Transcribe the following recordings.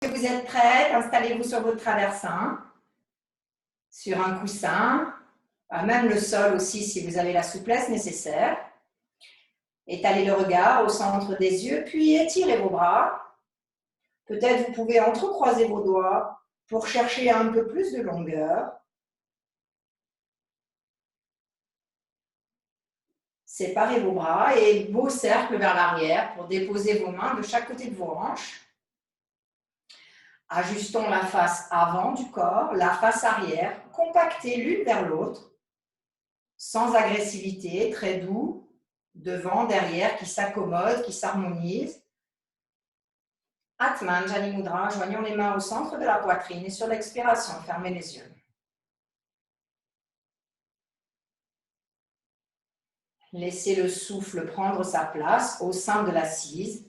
Vous êtes prête, installez-vous sur votre traversin, sur un coussin, même le sol aussi si vous avez la souplesse nécessaire. Étalez le regard au centre des yeux, puis étirez vos bras. Peut-être vous pouvez entrecroiser vos doigts pour chercher un peu plus de longueur. Séparez vos bras et beau cercle vers l'arrière pour déposer vos mains de chaque côté de vos hanches. Ajustons la face avant du corps, la face arrière, compactez l'une vers l'autre, sans agressivité, très doux, devant, derrière, qui s'accommode, qui s'harmonise. Atman, Jani Mudra, joignons les mains au centre de la poitrine et sur l'expiration, fermez les yeux. Laissez le souffle prendre sa place au sein de l'assise.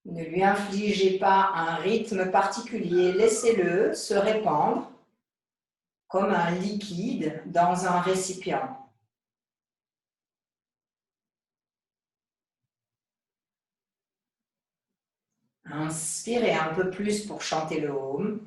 Ne lui infligez pas un rythme particulier, laissez-le se répandre comme un liquide dans un récipient. Inspirez un peu plus pour chanter le Om.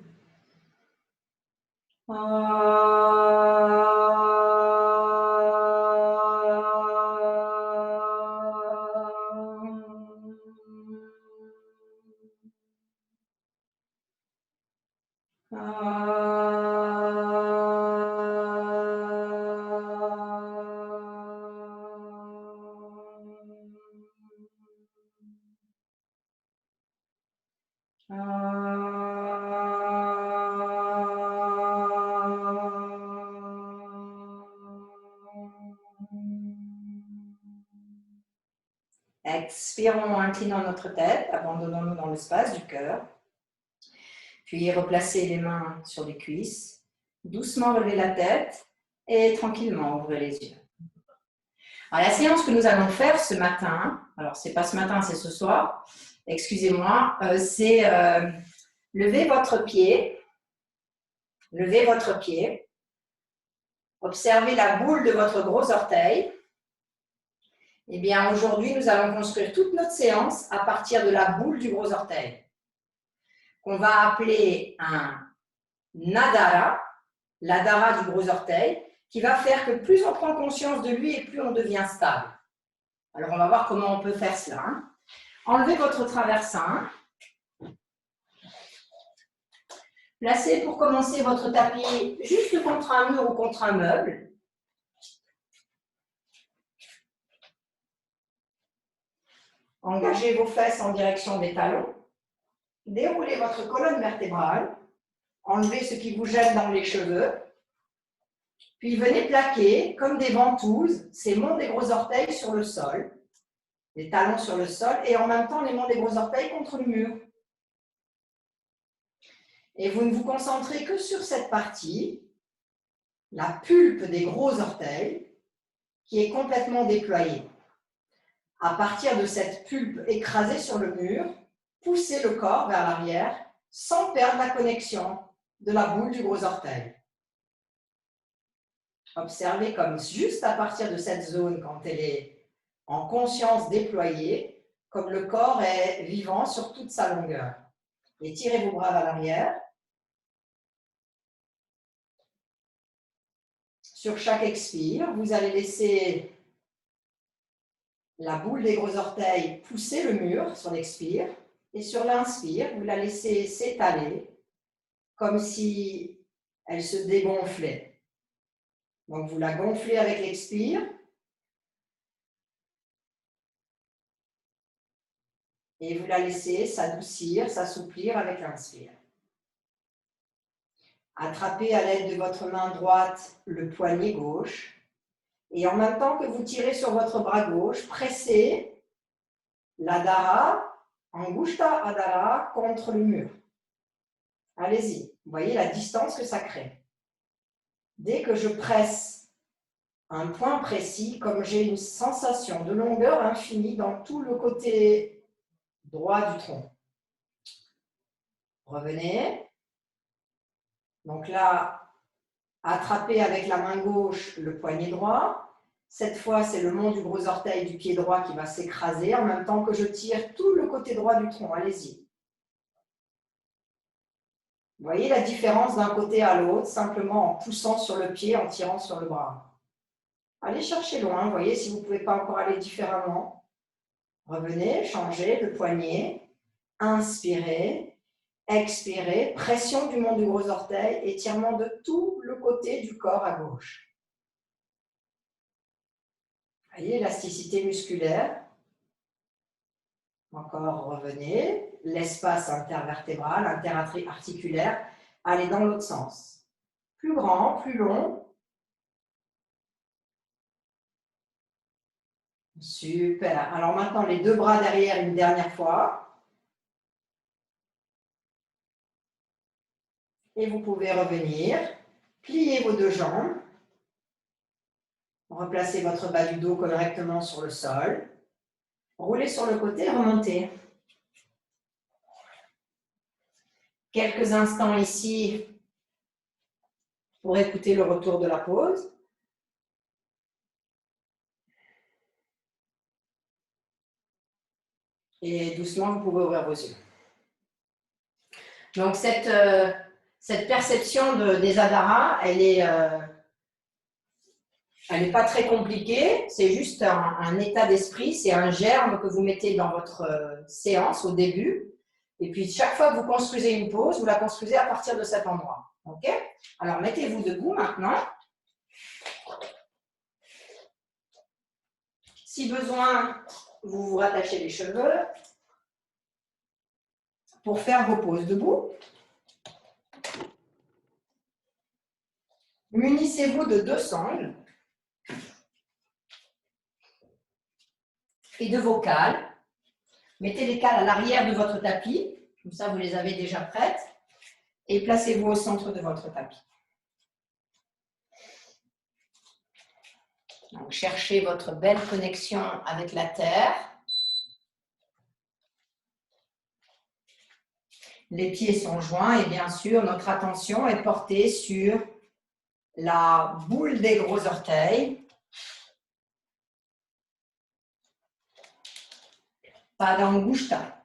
Expirons, inclinons notre tête, abandonnons-nous dans l'espace du cœur. Puis replacez les mains sur les cuisses, doucement relevez la tête et tranquillement ouvrez les yeux. Alors, la séance que nous allons faire ce matin, alors c'est pas ce matin, c'est ce soir, excusez-moi, c'est lever votre pied, observez la boule de votre gros orteil. Eh bien, aujourd'hui, nous allons construire toute notre séance à partir de la boule du gros orteil, qu'on va appeler un nadara, l'adara du gros orteil, qui va faire que plus on prend conscience de lui et plus on devient stable. Alors, on va voir comment on peut faire cela. Enlevez votre traversin. Placez pour commencer votre tapis juste contre un mur ou contre un meuble. Engagez vos fesses en direction des talons. Déroulez votre colonne vertébrale. Enlevez ce qui vous gêne dans les cheveux. Puis venez plaquer, comme des ventouses, ces monts des gros orteils sur le sol. Les talons sur le sol et en même temps les monts des gros orteils contre le mur. Et vous ne vous concentrez que sur cette partie, la pulpe des gros orteils, qui est complètement déployée. À partir de cette pulpe écrasée sur le mur, poussez le corps vers l'arrière sans perdre la connexion de la boule du gros orteil. Observez comme juste à partir de cette zone, quand elle est en conscience déployée, comme le corps est vivant sur toute sa longueur. Étirez vos bras vers l'arrière. Sur chaque expire, vous allez laisser la boule des gros orteils pousser le mur sur l'expire. Et sur l'inspire, vous la laissez s'étaler comme si elle se dégonflait. Donc, vous la gonflez avec l'expire. Et vous la laissez s'adoucir, s'assouplir avec l'inspire. Attrapez à l'aide de votre main droite le poignet gauche. Et en même temps que vous tirez sur votre bras gauche, pressez l'adhara, Angushta Adhara, contre le mur. Allez-y, vous voyez la distance que ça crée. Dès que je presse un point précis, comme j'ai une sensation de longueur infinie dans tout le côté droit du tronc. Revenez. Donc là, attrapez avec la main gauche le poignet droit Cette fois, c'est le mont du gros orteil du pied droit qui va s'écraser en même temps que je tire tout le côté droit du tronc. Allez-y. Vous voyez la différence d'un côté à l'autre, simplement en poussant sur le pied, en tirant sur le bras. Allez chercher loin, vous voyez, si vous ne pouvez pas encore aller différemment. Revenez, changez le poignet, inspirez, expirez, pression du mont du gros orteil, étirement de tout le côté du corps à gauche. Vous voyez, élasticité musculaire. Encore, revenez. L'espace intervertébral, interarticulaire, allez dans l'autre sens. Plus grand, plus long. Super. Alors maintenant, les deux bras derrière une dernière fois. Et vous pouvez revenir. Plier vos deux jambes. Replacez votre bas du dos correctement sur le sol. Roulez sur le côté, remontez. Quelques instants ici pour écouter le retour de la pause. Et doucement, vous pouvez ouvrir vos yeux. Donc, cette perception des Adharas, elle n'est pas très compliquée. C'est juste un état d'esprit. C'est un germe que vous mettez dans votre séance au début. Et puis, chaque fois que vous construisez une pause, vous la construisez à partir de cet endroit. OK? Alors, mettez-vous debout maintenant. Si besoin, vous vous rattachez les cheveux pour faire vos pauses debout. Munissez-vous de deux sangles et de vos cales. Mettez les cales à l'arrière de votre tapis, comme ça vous les avez déjà prêtes, et placez-vous au centre de votre tapis. Donc, cherchez votre belle connexion avec la terre. Les pieds sont joints et bien sûr, notre attention est portée sur la boule des gros orteils. Pada Angusta.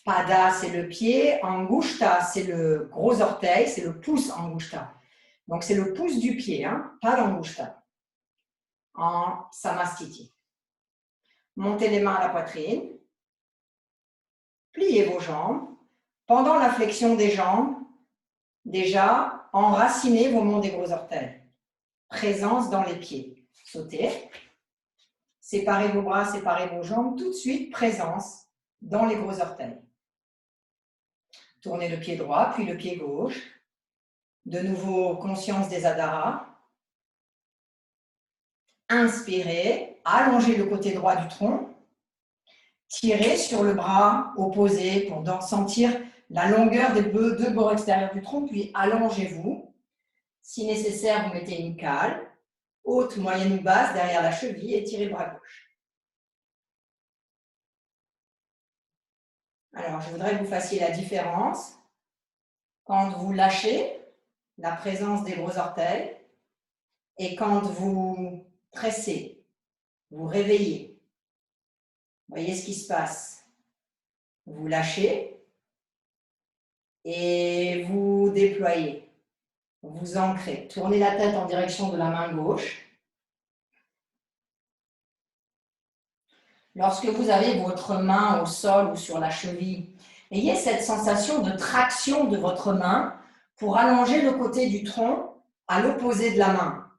Pada, c'est le pied. Angusta, c'est le gros orteil, c'est le pouce Angusta. Donc, c'est le pouce du pied, hein? Pada Angusta. En Samastiti. Montez les mains à la poitrine. Pliez vos jambes. Pendant la flexion des jambes, déjà, enracinez vos monts des gros orteils. Présence dans les pieds. Sautez. Séparez vos bras, séparez vos jambes. Tout de suite, présence dans les gros orteils. Tournez le pied droit, puis le pied gauche. De nouveau, conscience des Adharas. Inspirez, allongez le côté droit du tronc. Tirez sur le bras opposé pour sentir la longueur des deux bords extérieurs du tronc, puis allongez-vous. Si nécessaire, vous mettez une cale, haute, moyenne ou basse, derrière la cheville et tirez le bras gauche. Alors, je voudrais que vous fassiez la différence quand vous lâchez la présence des gros orteils et quand vous pressez, vous réveillez. Voyez ce qui se passe. Vous lâchez et vous déployez. Vous ancrez. Tournez la tête en direction de la main gauche. Lorsque vous avez votre main au sol ou sur la cheville, ayez cette sensation de traction de votre main pour allonger le côté du tronc à l'opposé de la main.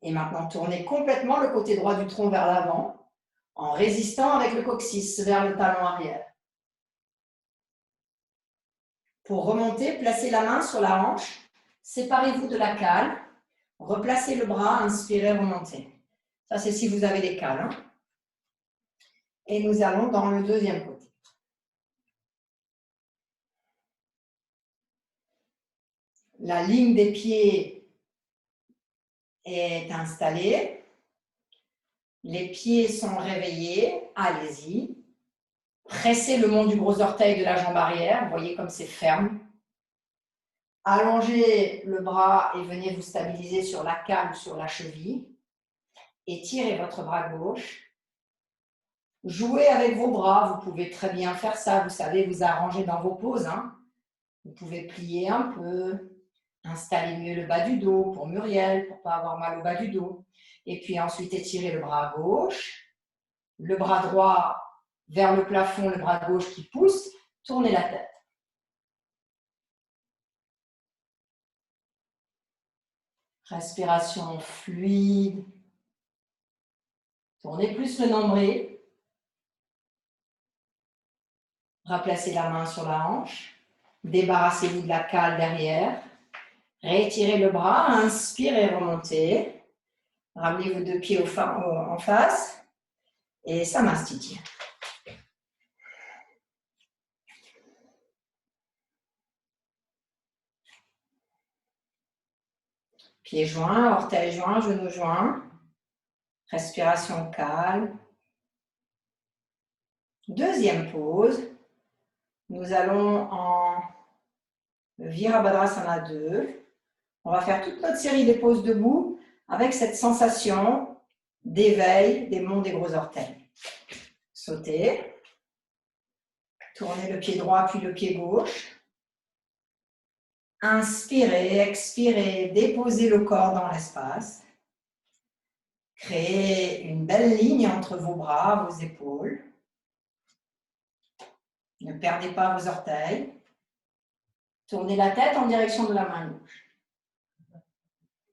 Et maintenant, tournez complètement le côté droit du tronc vers l'avant en résistant avec le coccyx vers le talon arrière. Pour remonter, placez la main sur la hanche, séparez-vous de la cale, replacez le bras, inspirez, remontez. Ça, c'est si vous avez des cales. Hein. Et nous allons dans le deuxième côté. La ligne des pieds est installée. Les pieds sont réveillés. Allez-y. Pressez le mont du gros orteil de la jambe arrière. Vous voyez comme c'est ferme. Allongez le bras et venez vous stabiliser sur la cale ou sur la cheville. étirez votre bras gauche. Jouez avec vos bras, vous pouvez très bien faire ça, vous savez vous arranger dans vos poses. Hein. Vous pouvez plier un peu, installer mieux le bas du dos pour Muriel, pour ne pas avoir mal au bas du dos. Et puis ensuite étirez le bras gauche, le bras droit vers le plafond, le bras gauche qui pousse, tournez la tête. Respiration fluide. Tournez plus le nombril. Replacez la main sur la hanche. Débarrassez-vous de la cale derrière. Rétirez le bras, inspirez, remontez. Ramenez vos deux pieds en face. Et Samastiti. Pieds joints, orteils joints, genoux joints. Respiration calme. Deuxième pause. Nous allons en Virabhadrasana 2. On va faire toute notre série des pauses debout avec cette sensation d'éveil des monts des gros orteils. Sautez. Tournez le pied droit puis le pied gauche. Inspirez, expirez, déposez le corps dans l'espace. Créez une belle ligne entre vos bras, vos épaules. Ne perdez pas vos orteils. Tournez la tête en direction de la main gauche.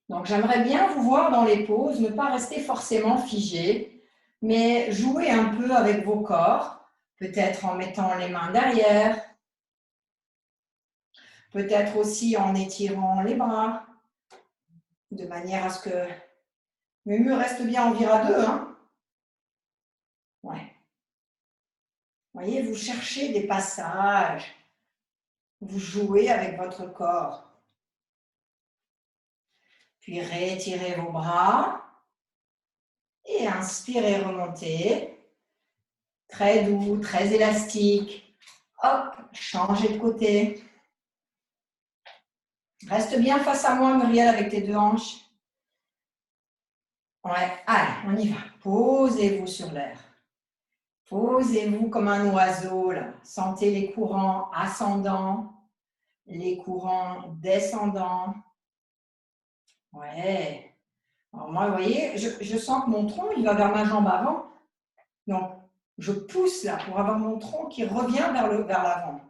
Donc, j'aimerais bien vous voir dans les poses, ne pas rester forcément figé, mais jouer un peu avec vos corps, peut-être en mettant les mains derrière, peut-être aussi en étirant les bras, de manière à ce que Mumu reste bien en vira 2. Hein. Ouais. Vous voyez, vous cherchez des passages, vous jouez avec votre corps. Puis réétirez vos bras et inspirez, remontez. Très doux, très élastique. Hop, changez de côté. Reste bien face à moi, Muriel, avec tes deux hanches. Ouais, allez, on y va. Posez-vous sur l'air. Posez-vous comme un oiseau, là. Sentez les courants ascendants, les courants descendants. Ouais. Alors moi, vous voyez, je sens que mon tronc, il va vers ma jambe avant. Donc, je pousse là pour avoir mon tronc qui revient vers l'avant.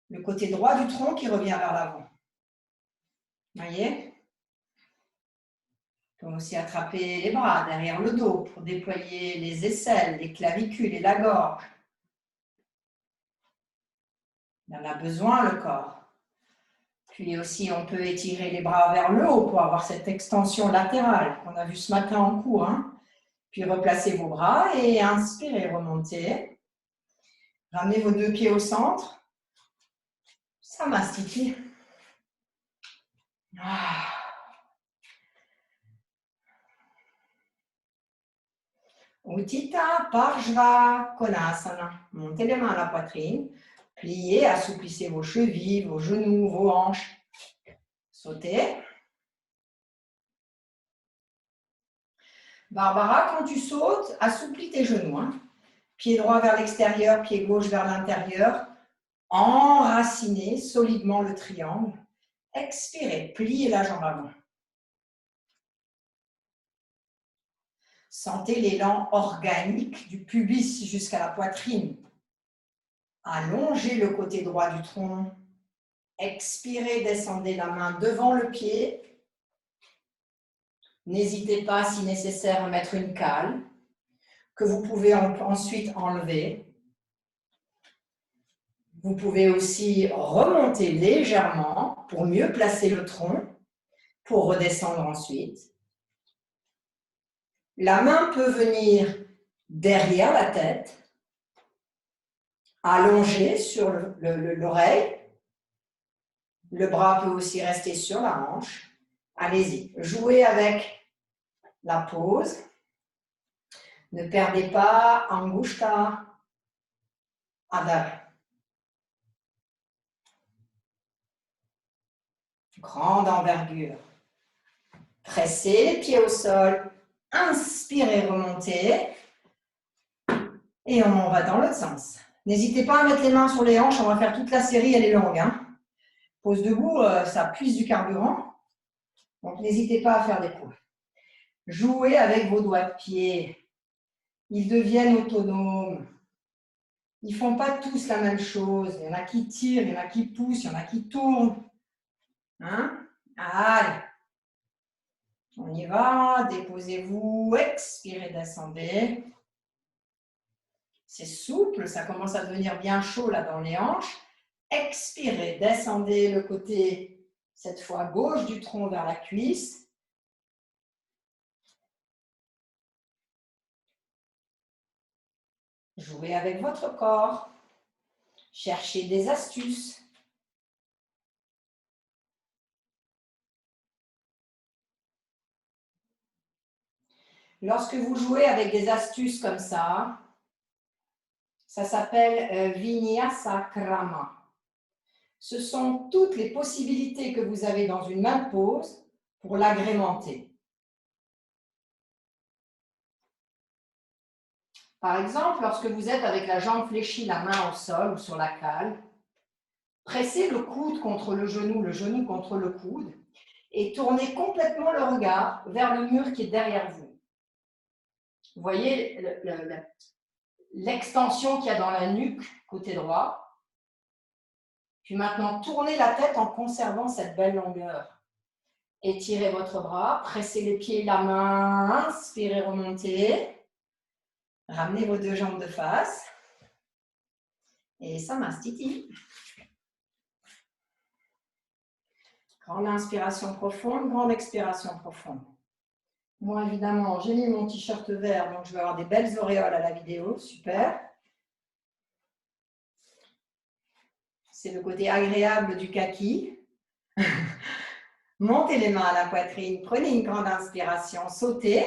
Le côté droit du tronc qui revient vers l'avant. Vous voyez? On peut aussi attraper les bras derrière le dos pour déployer les aisselles, les clavicules et la gorge. Il en a besoin, le corps. Puis aussi, on peut étirer les bras vers le haut pour avoir cette extension latérale qu'on a vu ce matin en cours. Hein. Puis replacez vos bras et inspirez, remontez. Ramenez vos deux pieds au centre. Samastiti. Ah. Uttita Parshva Konasana. Montez les mains à la poitrine. Pliez, assouplissez vos chevilles, vos genoux, vos hanches. Sautez. Barbara, quand tu sautes, assouplis tes genoux. Hein. Pied droit vers l'extérieur, pied gauche vers l'intérieur. Enracinez solidement le triangle. Expirez, pliez la jambe avant. Sentez l'élan organique du pubis jusqu'à la poitrine. Allongez le côté droit du tronc. Expirez, descendez la main devant le pied. N'hésitez pas, si nécessaire, à mettre une cale que vous pouvez ensuite enlever. Vous pouvez aussi remonter légèrement pour mieux placer le tronc, pour redescendre ensuite. La main peut venir derrière la tête, allongée sur l'oreille. Le bras peut aussi rester sur la hanche. Allez-y, jouez avec la pose. Ne perdez pas Angushta Adha. Grande envergure. Pressez les pieds au sol. Inspirez, remontez. Et on va dans l'autre sens. N'hésitez pas à mettre les mains sur les hanches, on va faire toute la série, elle est longue. Hein. Pose debout, ça puise du carburant. Donc n'hésitez pas à faire des pauses. Jouez avec vos doigts de pied. Ils deviennent autonomes. Ils ne font pas tous la même chose. Il y en a qui tirent, il y en a qui poussent, il y en a qui tournent. Hein? Allez. On y va. Déposez-vous. Expirez, descendez. C'est souple, ça commence à devenir bien chaud là dans les hanches. Expirez, descendez le côté, cette fois gauche du tronc vers la cuisse. Jouez avec votre corps. Cherchez des astuces. Lorsque vous jouez avec des astuces comme ça s'appelle Vinyasa Krama. Ce sont toutes les possibilités que vous avez dans une même pose pour l'agrémenter. Par exemple, lorsque vous êtes avec la jambe fléchie, la main au sol ou sur la cale, pressez le coude contre le genou contre le coude et tournez complètement le regard vers le mur qui est derrière vous. Vous voyez l'extension qu'il y a dans la nuque, côté droit. Puis maintenant, tournez la tête en conservant cette belle longueur. Étirez votre bras, pressez les pieds et la main, inspirez, remontez. Ramenez vos deux jambes de face. Et ça mastiti. Grande inspiration profonde, grande expiration profonde. Moi, évidemment, j'ai mis mon t-shirt vert, donc je vais avoir des belles auréoles à la vidéo. Super. C'est le côté agréable du kaki. Montez les mains à la poitrine, prenez une grande inspiration, sautez.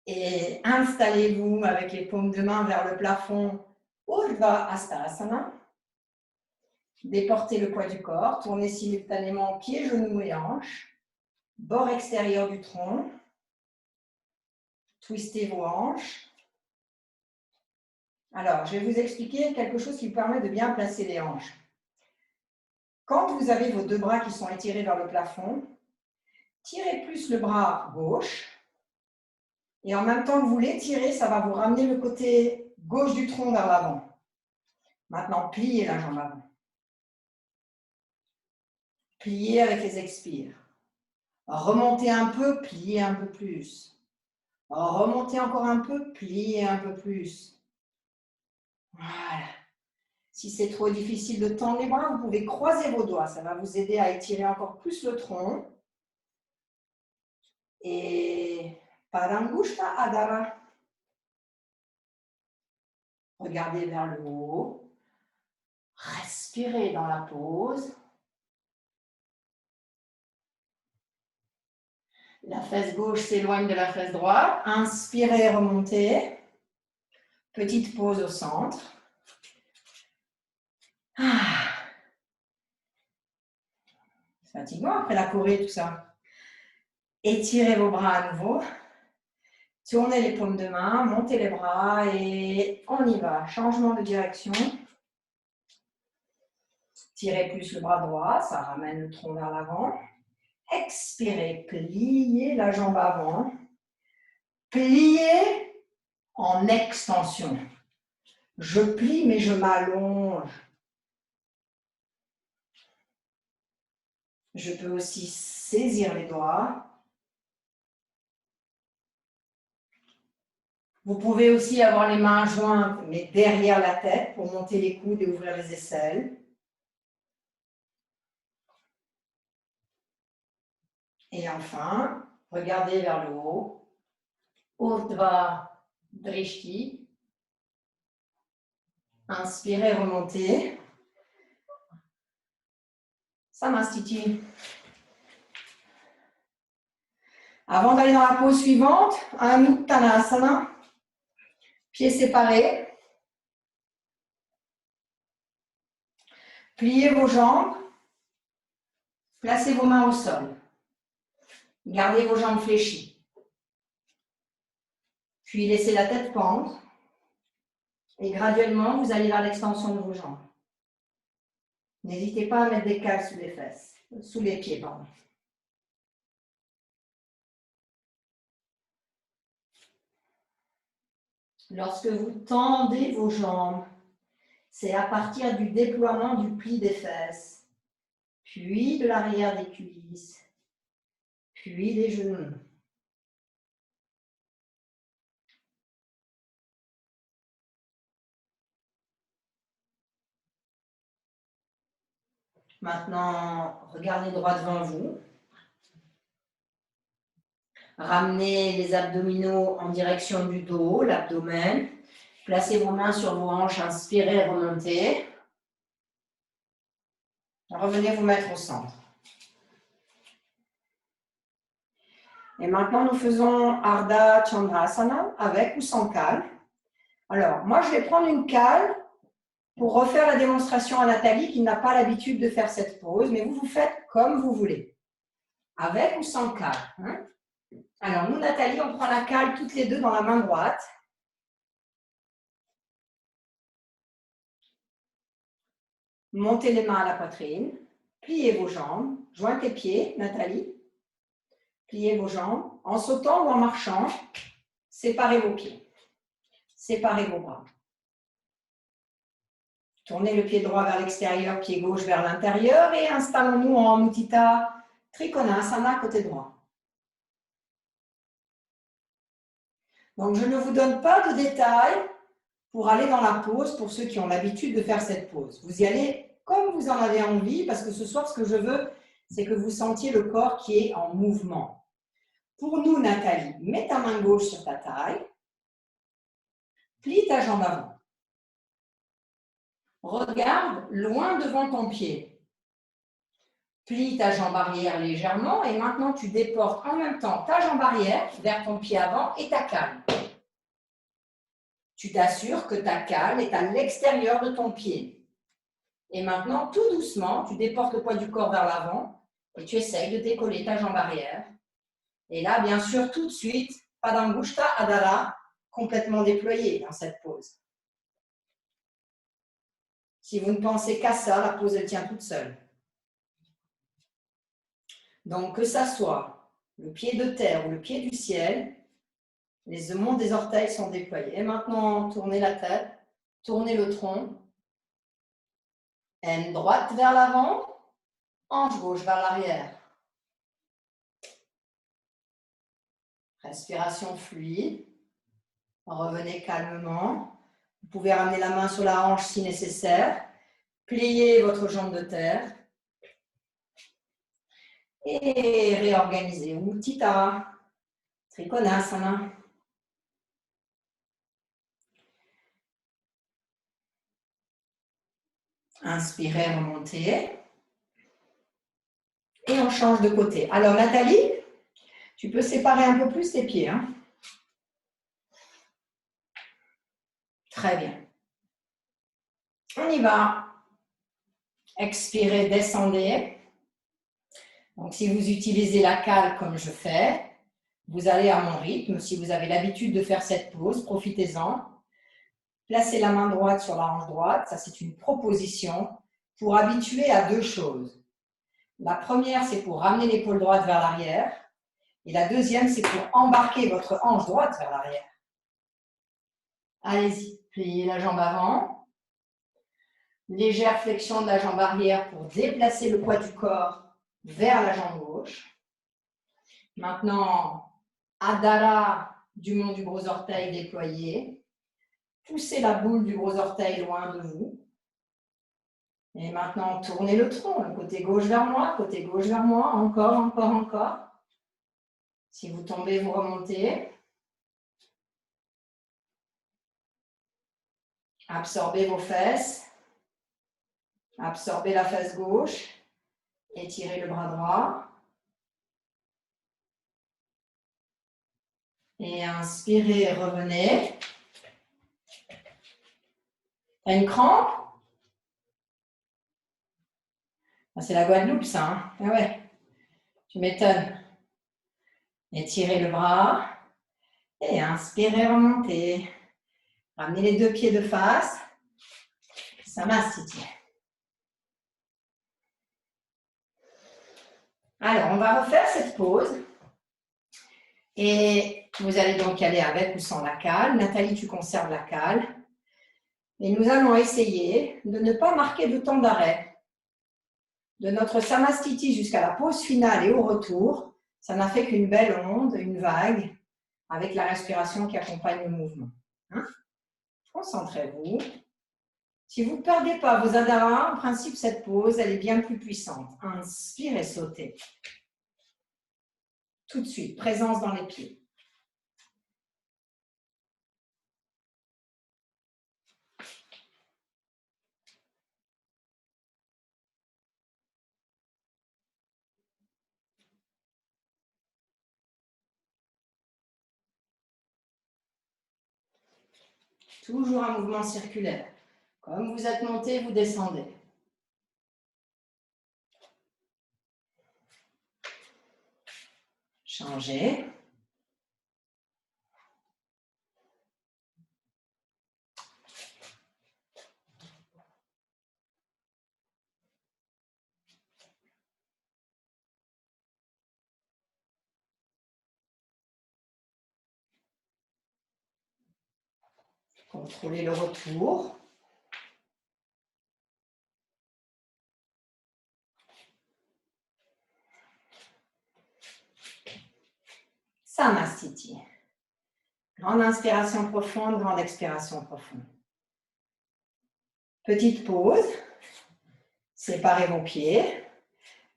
Et installez-vous avec les paumes de main vers le plafond, Urdhva Hastasana. Déportez le poids du corps, tournez simultanément pieds, genoux et hanches. Bord extérieur du tronc. Twistez vos hanches. Alors, je vais vous expliquer quelque chose qui vous permet de bien placer les hanches. Quand vous avez vos deux bras qui sont étirés vers le plafond, tirez plus le bras gauche. Et en même temps que vous l'étirez, ça va vous ramener le côté gauche du tronc vers l'avant. Maintenant, pliez la jambe avant. Pliez avec les expires. Remontez un peu, pliez un peu plus. Remontez encore un peu, pliez un peu plus. Voilà. Si c'est trop difficile de tendre les bras, vous pouvez croiser vos doigts. Ça va vous aider à étirer encore plus le tronc. Et Parangushta Adara. Regardez vers le haut. Respirez dans la pose. La fesse gauche s'éloigne de la fesse droite. Inspirez, remontez. Petite pause au centre. C'est fatigant après la Corée, tout ça. Étirez vos bras à nouveau. Tournez les paumes de main, montez les bras et on y va. Changement de direction. Tirez plus le bras droit, ça ramène le tronc vers l'avant. Expirez, pliez la jambe avant. Pliez en extension. Je plie, mais je m'allonge. Je peux aussi saisir les doigts. Vous pouvez aussi avoir les mains jointes, mais derrière la tête pour monter les coudes et ouvrir les aisselles. Et enfin, regardez vers le haut. Urdhva Drishti. Inspirez, remontez. Samastiti. Avant d'aller dans la pose suivante, un Uttanasana. Pieds séparés. Pliez vos jambes. Placez vos mains au sol. Gardez vos jambes fléchies. Puis laissez la tête pendre. Et graduellement, vous allez vers l'extension de vos jambes. N'hésitez pas à mettre des cales sous les fesses, sous les pieds, pardon. Lorsque vous tendez vos jambes, c'est à partir du déploiement du pli des fesses, puis de l'arrière des cuisses, puis des genoux. Maintenant, regardez droit devant vous. Ramenez les abdominaux en direction du dos, l'abdomen. Placez vos mains sur vos hanches, inspirez, remontez. Revenez vous mettre au centre. Et maintenant, nous faisons Ardha Chandrasana avec ou sans cale. Alors, moi, je vais prendre une cale pour refaire la démonstration à Nathalie qui n'a pas l'habitude de faire cette pose, mais vous faites comme vous voulez. Avec ou sans cale. Hein? Alors, nous, Nathalie, on prend la cale toutes les deux dans la main droite. Montez les mains à la poitrine. Pliez vos jambes. Jointez les pieds, Nathalie. Pliez vos jambes. En sautant ou en marchant, séparez vos pieds. Séparez vos bras. Tournez le pied droit vers l'extérieur, pied gauche vers l'intérieur et installons-nous en Utthita Trikonasana côté droit. Donc, je ne vous donne pas de détails pour aller dans la pose pour ceux qui ont l'habitude de faire cette pose. Vous y allez comme vous en avez envie parce que ce soir, ce que je veux, c'est que vous sentiez le corps qui est en mouvement. Pour nous, Nathalie, mets ta main gauche sur ta taille, plie ta jambe avant. Regarde loin devant ton pied. Plie ta jambe arrière légèrement et maintenant tu déportes en même temps ta jambe arrière vers ton pied avant et ta cale. Tu t'assures que ta cale est à l'extérieur de ton pied. Et maintenant, tout doucement, tu déportes le poids du corps vers l'avant et tu essayes de décoller ta jambe arrière. Et là, bien sûr, tout de suite, Padangushtha Adhara complètement déployé dans cette pose. Si vous ne pensez qu'à ça, la pose, elle tient toute seule. Donc, que ça soit le pied de terre ou le pied du ciel, les monts des orteils sont déployés. Et maintenant, tournez la tête, tournez le tronc. Aine droite vers l'avant, hanche gauche vers l'arrière. Respiration fluide. Revenez calmement. Vous pouvez ramener la main sur la hanche si nécessaire. Pliez votre jambe de terre. Et réorganisez. Utthita Trikonasana. Inspirez, remontez. Et on change de côté. Alors Nathalie, tu peux séparer un peu plus tes pieds. Hein? Très bien. On y va. Expirez, descendez. Donc si vous utilisez la cale comme je fais, vous allez à mon rythme. Si vous avez l'habitude de faire cette pose, profitez-en. Placez la main droite sur la hanche droite. Ça, c'est une proposition pour habituer à deux choses. La première, c'est pour ramener l'épaule droite vers l'arrière. Et la deuxième, c'est pour embarquer votre hanche droite vers l'arrière. Allez-y, pliez la jambe avant. Légère flexion de la jambe arrière pour déplacer le poids du corps vers la jambe gauche. Maintenant, Adhara du mont du gros orteil déployé. Poussez la boule du gros orteil loin de vous. Et maintenant, tournez le tronc, le côté gauche vers moi, côté gauche vers moi, encore, encore, encore. Si vous tombez, vous remontez. Absorbez vos fesses. Absorbez la fesse gauche. Étirez le bras droit. Et inspirez, revenez. T'as une crampe? C'est la Guadeloupe, ça. Hein? Ah ouais, tu m'étonnes. Étirez le bras. Et inspirez, remontez. Ramenez les deux pieds de face. Samastiti. Alors, on va refaire cette pause. Et vous allez donc y aller avec ou sans la cale. Nathalie, tu conserves la cale. Et nous allons essayer de ne pas marquer de temps d'arrêt. De notre Samastiti jusqu'à la pause finale et au retour, ça n'a fait qu'une belle onde, une vague, avec la respiration qui accompagne le mouvement. Hein? Concentrez-vous. Si vous ne perdez pas vos adharas, en principe, cette pause, elle est bien plus puissante. Inspirez, sautez. Tout de suite, présence dans les pieds. Toujours un mouvement circulaire. Comme vous êtes monté, vous descendez. Changez. Contrôlez le retour. Samastiti. Grande inspiration profonde, grande expiration profonde. Petite pause. Séparez vos pieds.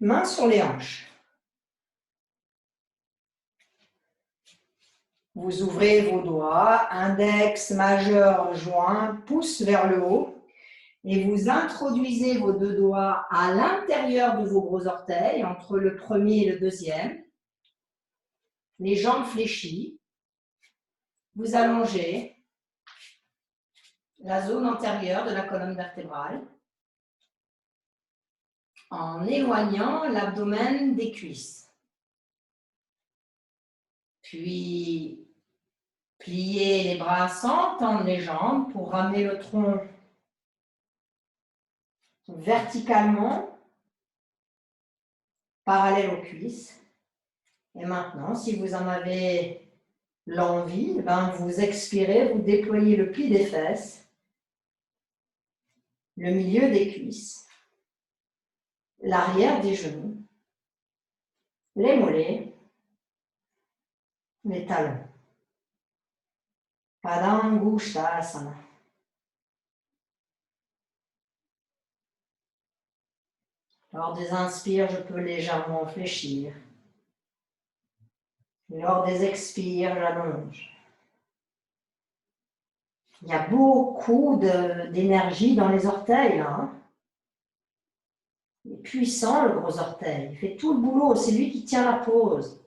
Mains sur les hanches. Vous ouvrez vos doigts, index, majeur, joint, pouce vers le haut. Et vous introduisez vos deux doigts à l'intérieur de vos gros orteils, entre le premier et le deuxième. Les jambes fléchies. Vous allongez la zone antérieure de la colonne vertébrale en éloignant l'abdomen des cuisses. Puis, pliez les bras sans tendre les jambes pour ramener le tronc verticalement, parallèle aux cuisses. Et maintenant, si vous en avez l'envie, vous expirez, vous déployez le pli des fesses, le milieu des cuisses, l'arrière des genoux, les mollets, les talons. Padangusthasana. Lors des inspires, je peux légèrement fléchir. Lors des expires, j'allonge. Il y a beaucoup d'énergie dans les orteils. Hein. Il est puissant, le gros orteil. Il fait tout le boulot. C'est lui qui tient la pose.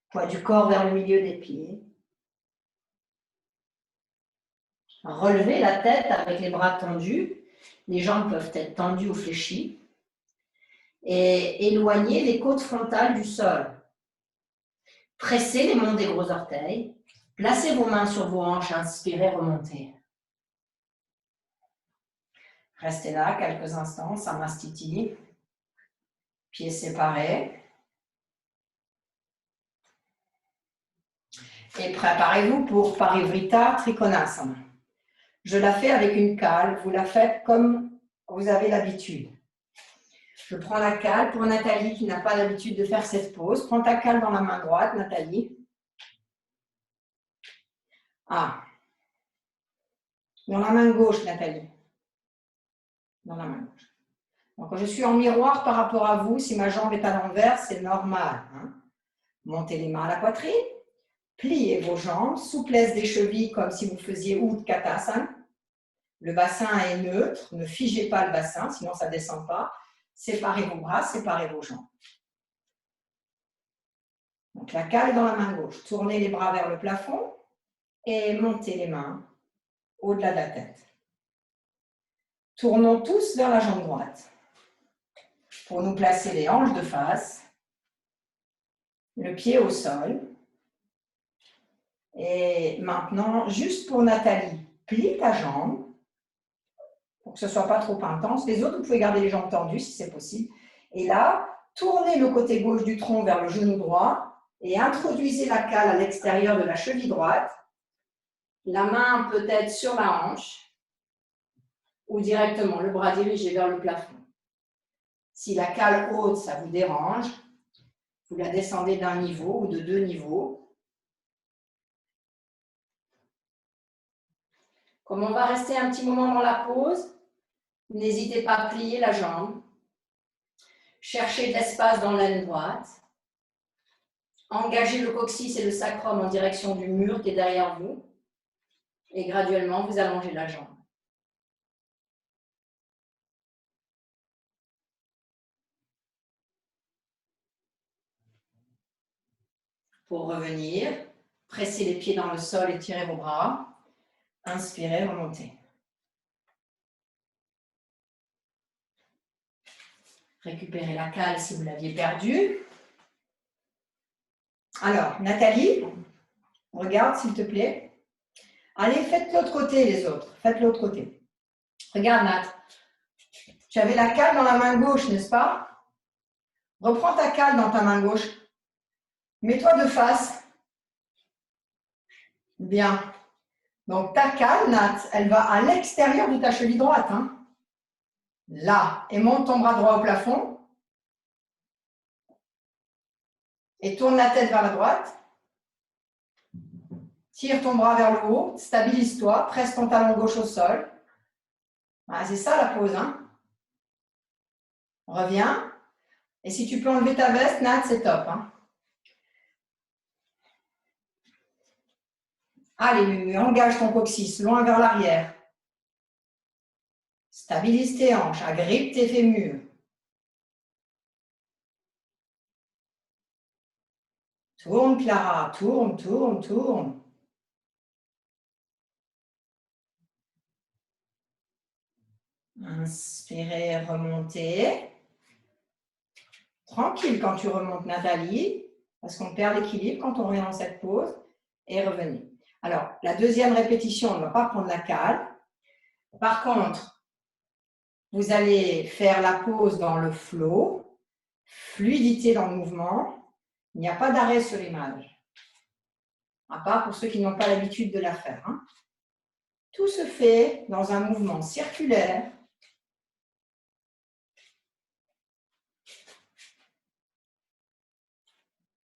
Poids du corps vers le milieu des pieds. Relevez la tête avec les bras tendus. Les jambes peuvent être tendues ou fléchies. Et éloignez les côtes frontales du sol. Pressez les monts des gros orteils. Placez vos mains sur vos hanches. Inspirez, remontez. Restez là quelques instants, Samastiti. Pieds séparés. Et préparez-vous pour Parivrita Trikonasana. Je la fais avec une cale. Vous la faites comme vous avez l'habitude. Je prends la cale. Pour Nathalie qui n'a pas l'habitude de faire cette pose, prends ta cale dans la main droite, Nathalie. Ah. Dans la main gauche, Nathalie. Dans la main gauche. Donc, quand je suis en miroir par rapport à vous, si ma jambe est à l'envers, c'est normal. Hein. Montez les mains à la poitrine. Pliez vos jambes. Souplesse des chevilles comme si vous faisiez Utkatasana. Le bassin est neutre. Ne figez pas le bassin, sinon ça ne descend pas. Séparez vos bras, séparez vos jambes. Donc la cale dans la main gauche. Tournez les bras vers le plafond et montez les mains au-delà de la tête. Tournons tous vers la jambe droite pour nous placer les hanches de face le pied au sol. Et maintenant, juste pour Nathalie, plie ta jambe pour que ce ne soit pas trop intense. Les autres, vous pouvez garder les jambes tendues si c'est possible. Et là, tournez le côté gauche du tronc vers le genou droit et introduisez la cale à l'extérieur de la cheville droite. La main peut-être sur la hanche ou directement le bras dirigé vers le plafond. Si la cale haute, ça vous dérange, vous la descendez d'un niveau ou de 2 niveaux. Comme on va rester un petit moment dans la pause, n'hésitez pas à plier la jambe. Cherchez de l'espace dans l'aine droite. Engagez le coccyx et le sacrum en direction du mur qui est derrière vous. Et graduellement, vous allongez la jambe. Pour revenir, pressez les pieds dans le sol et tirez vos bras. Inspirez, remontez. Récupérez la cale si vous l'aviez perdue. Alors, Nathalie, regarde s'il te plaît. Allez, faites l'autre côté les autres. Faites l'autre côté. Regarde Nat. Tu avais la cale dans la main gauche, n'est-ce pas? Reprends ta cale dans ta main gauche. Mets-toi de face. Bien. Donc ta cale, Nat, elle va à l'extérieur de ta cheville droite. Hein. Là. Et monte ton bras droit au plafond. Et tourne la tête vers la droite. Tire ton bras vers le haut. Stabilise-toi. Presse ton talon gauche au sol. Voilà, c'est ça la pose. Hein. Reviens. Et si tu peux enlever ta veste, Nat, c'est top. Hein. Allez, engage ton coccyx, loin vers l'arrière. Stabilise tes hanches, agrippe tes fémurs. Tourne, Clara, tourne, tourne, tourne. Inspirez, remontez. Tranquille quand tu remontes, Nathalie, parce qu'on perd l'équilibre quand on revient dans cette pause. Et revenez. Alors, la deuxième répétition, on ne va pas prendre la cale. Par contre, vous allez faire la pause dans le flow, fluidité dans le mouvement. Il n'y a pas d'arrêt sur l'image. À part pour ceux qui n'ont pas l'habitude de la faire. Hein. Tout se fait dans un mouvement circulaire.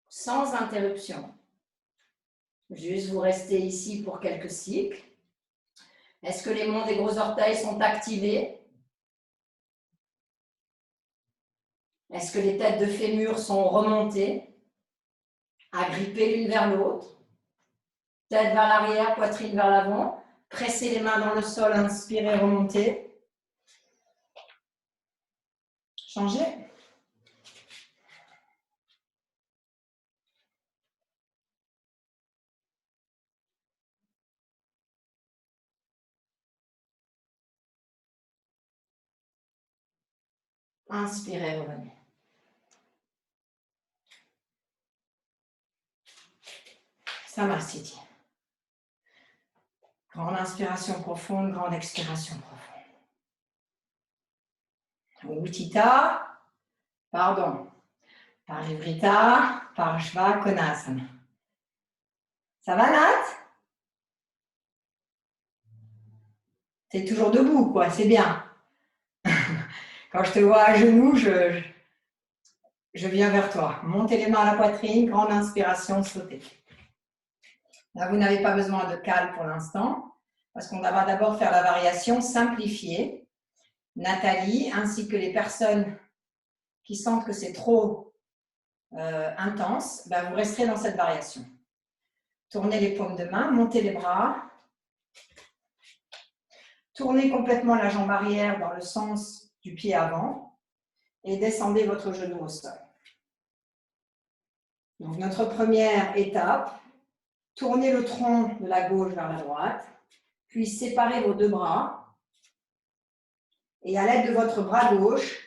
Sans interruption. Juste vous restez ici pour quelques cycles. Est-ce que les monts des gros orteils sont activés? Est-ce que les têtes de fémur sont remontées, agrippées l'une vers l'autre? Tête vers l'arrière, poitrine vers l'avant. Pressez les mains dans le sol, inspirez, remontez. Changez. Inspirez, revenez. Samasthiti. Grande inspiration profonde, grande expiration profonde. Uttita, pardon. Parivrita, Parshva, Konasana. Ça va, Nat? T'es toujours debout, quoi, c'est bien. Quand je te vois à genoux, je viens vers toi. Montez les mains à la poitrine, grande inspiration, sautez. Là, vous n'avez pas besoin de cale pour l'instant, parce qu'on va d'abord faire la variation simplifiée. Nathalie, ainsi que les personnes qui sentent que c'est trop intense, vous resterez dans cette variation. Tournez les paumes de main, montez les bras. Tournez complètement la jambe arrière dans le sens du pied avant et descendez votre genou au sol. Donc, notre première étape, tournez le tronc de la gauche vers la droite, puis séparez vos deux bras et à l'aide de votre bras gauche,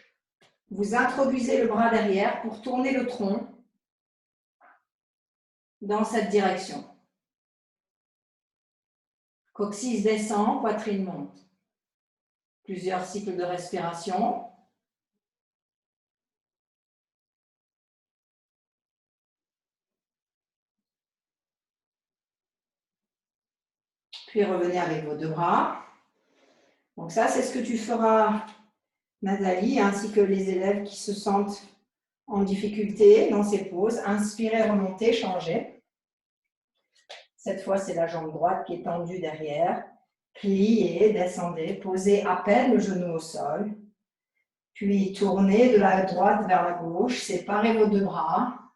vous introduisez le bras derrière pour tourner le tronc dans cette direction. Coccyx descend, poitrine monte. Plusieurs cycles de respiration. Puis revenez avec vos deux bras. Donc ça, c'est ce que tu feras, Nathalie, ainsi que les élèves qui se sentent en difficulté dans ces poses. Inspirez, remontez, changez. Cette fois, c'est la jambe droite qui est tendue derrière. Pliez, descendez, posez à peine le genou au sol. Puis tournez de la droite vers la gauche, séparez vos deux bras.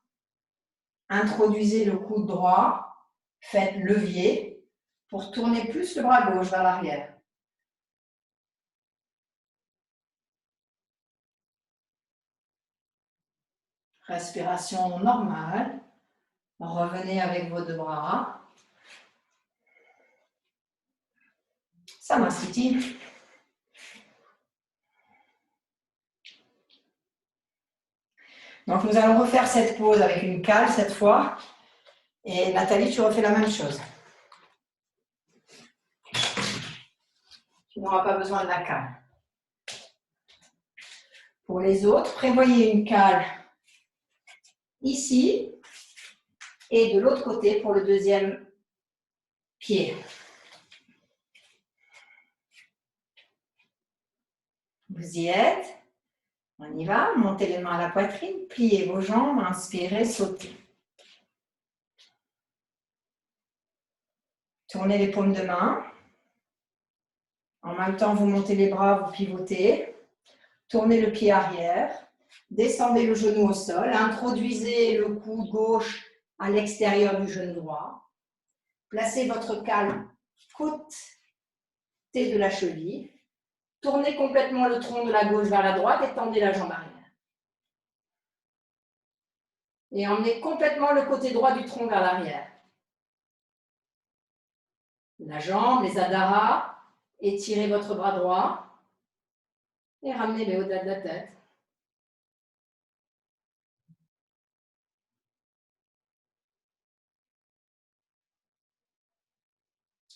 Introduisez le coude droit, faites levier pour tourner plus le bras gauche vers l'arrière. Respiration normale. Revenez avec vos deux bras. Samasthiti. Donc nous allons refaire cette pose avec une cale cette fois. Et Nathalie, tu refais la même chose. Tu n'auras pas besoin de la cale. Pour les autres, prévoyez une cale ici et de l'autre côté pour le deuxième pied. Vous y êtes. On y va. Montez les mains à la poitrine. Pliez vos jambes. Inspirez, sautez. Tournez les paumes de main. En même temps, vous montez les bras, vous pivotez. Tournez le pied arrière. Descendez le genou au sol. Introduisez le coude gauche à l'extérieur du genou droit. Placez votre cale côté de la cheville. Tournez complètement le tronc de la gauche vers la droite et tendez la jambe arrière. Et emmenez complètement le côté droit du tronc vers l'arrière. La jambe, les adharas, étirez votre bras droit et ramenez-les au-delà de la tête.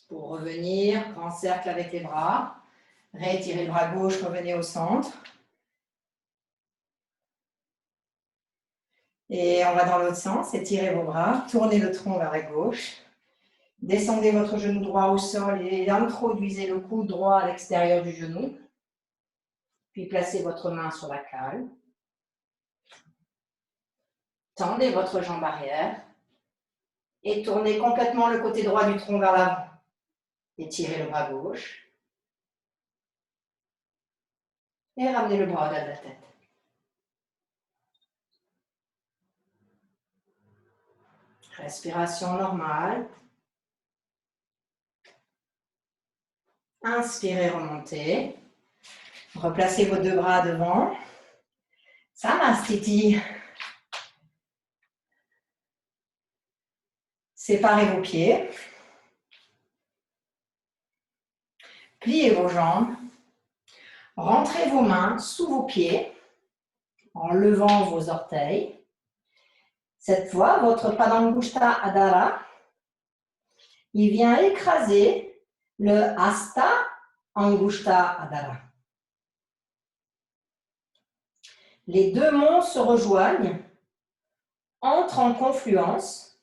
Pour revenir, grand cercle avec les bras. Rétirez le bras gauche, revenez au centre. Et on va dans l'autre sens, étirez vos bras, tournez le tronc vers la gauche. Descendez votre genou droit au sol et introduisez le coude droit à l'extérieur du genou. Puis placez votre main sur la cale. Tendez votre jambe arrière et tournez complètement le côté droit du tronc vers l'avant. Étirez le bras gauche et ramenez le bras au-delà de la tête. Respiration normale. Inspirez, remontez. Replacez vos deux bras devant. Samasthiti. Séparez vos pieds. Pliez vos jambes. Rentrez vos mains sous vos pieds en levant vos orteils. Cette fois, votre Padangushta Adhara, il vient écraser le Hasta Angushta Adhara. Les deux monts se rejoignent, entrent en confluence.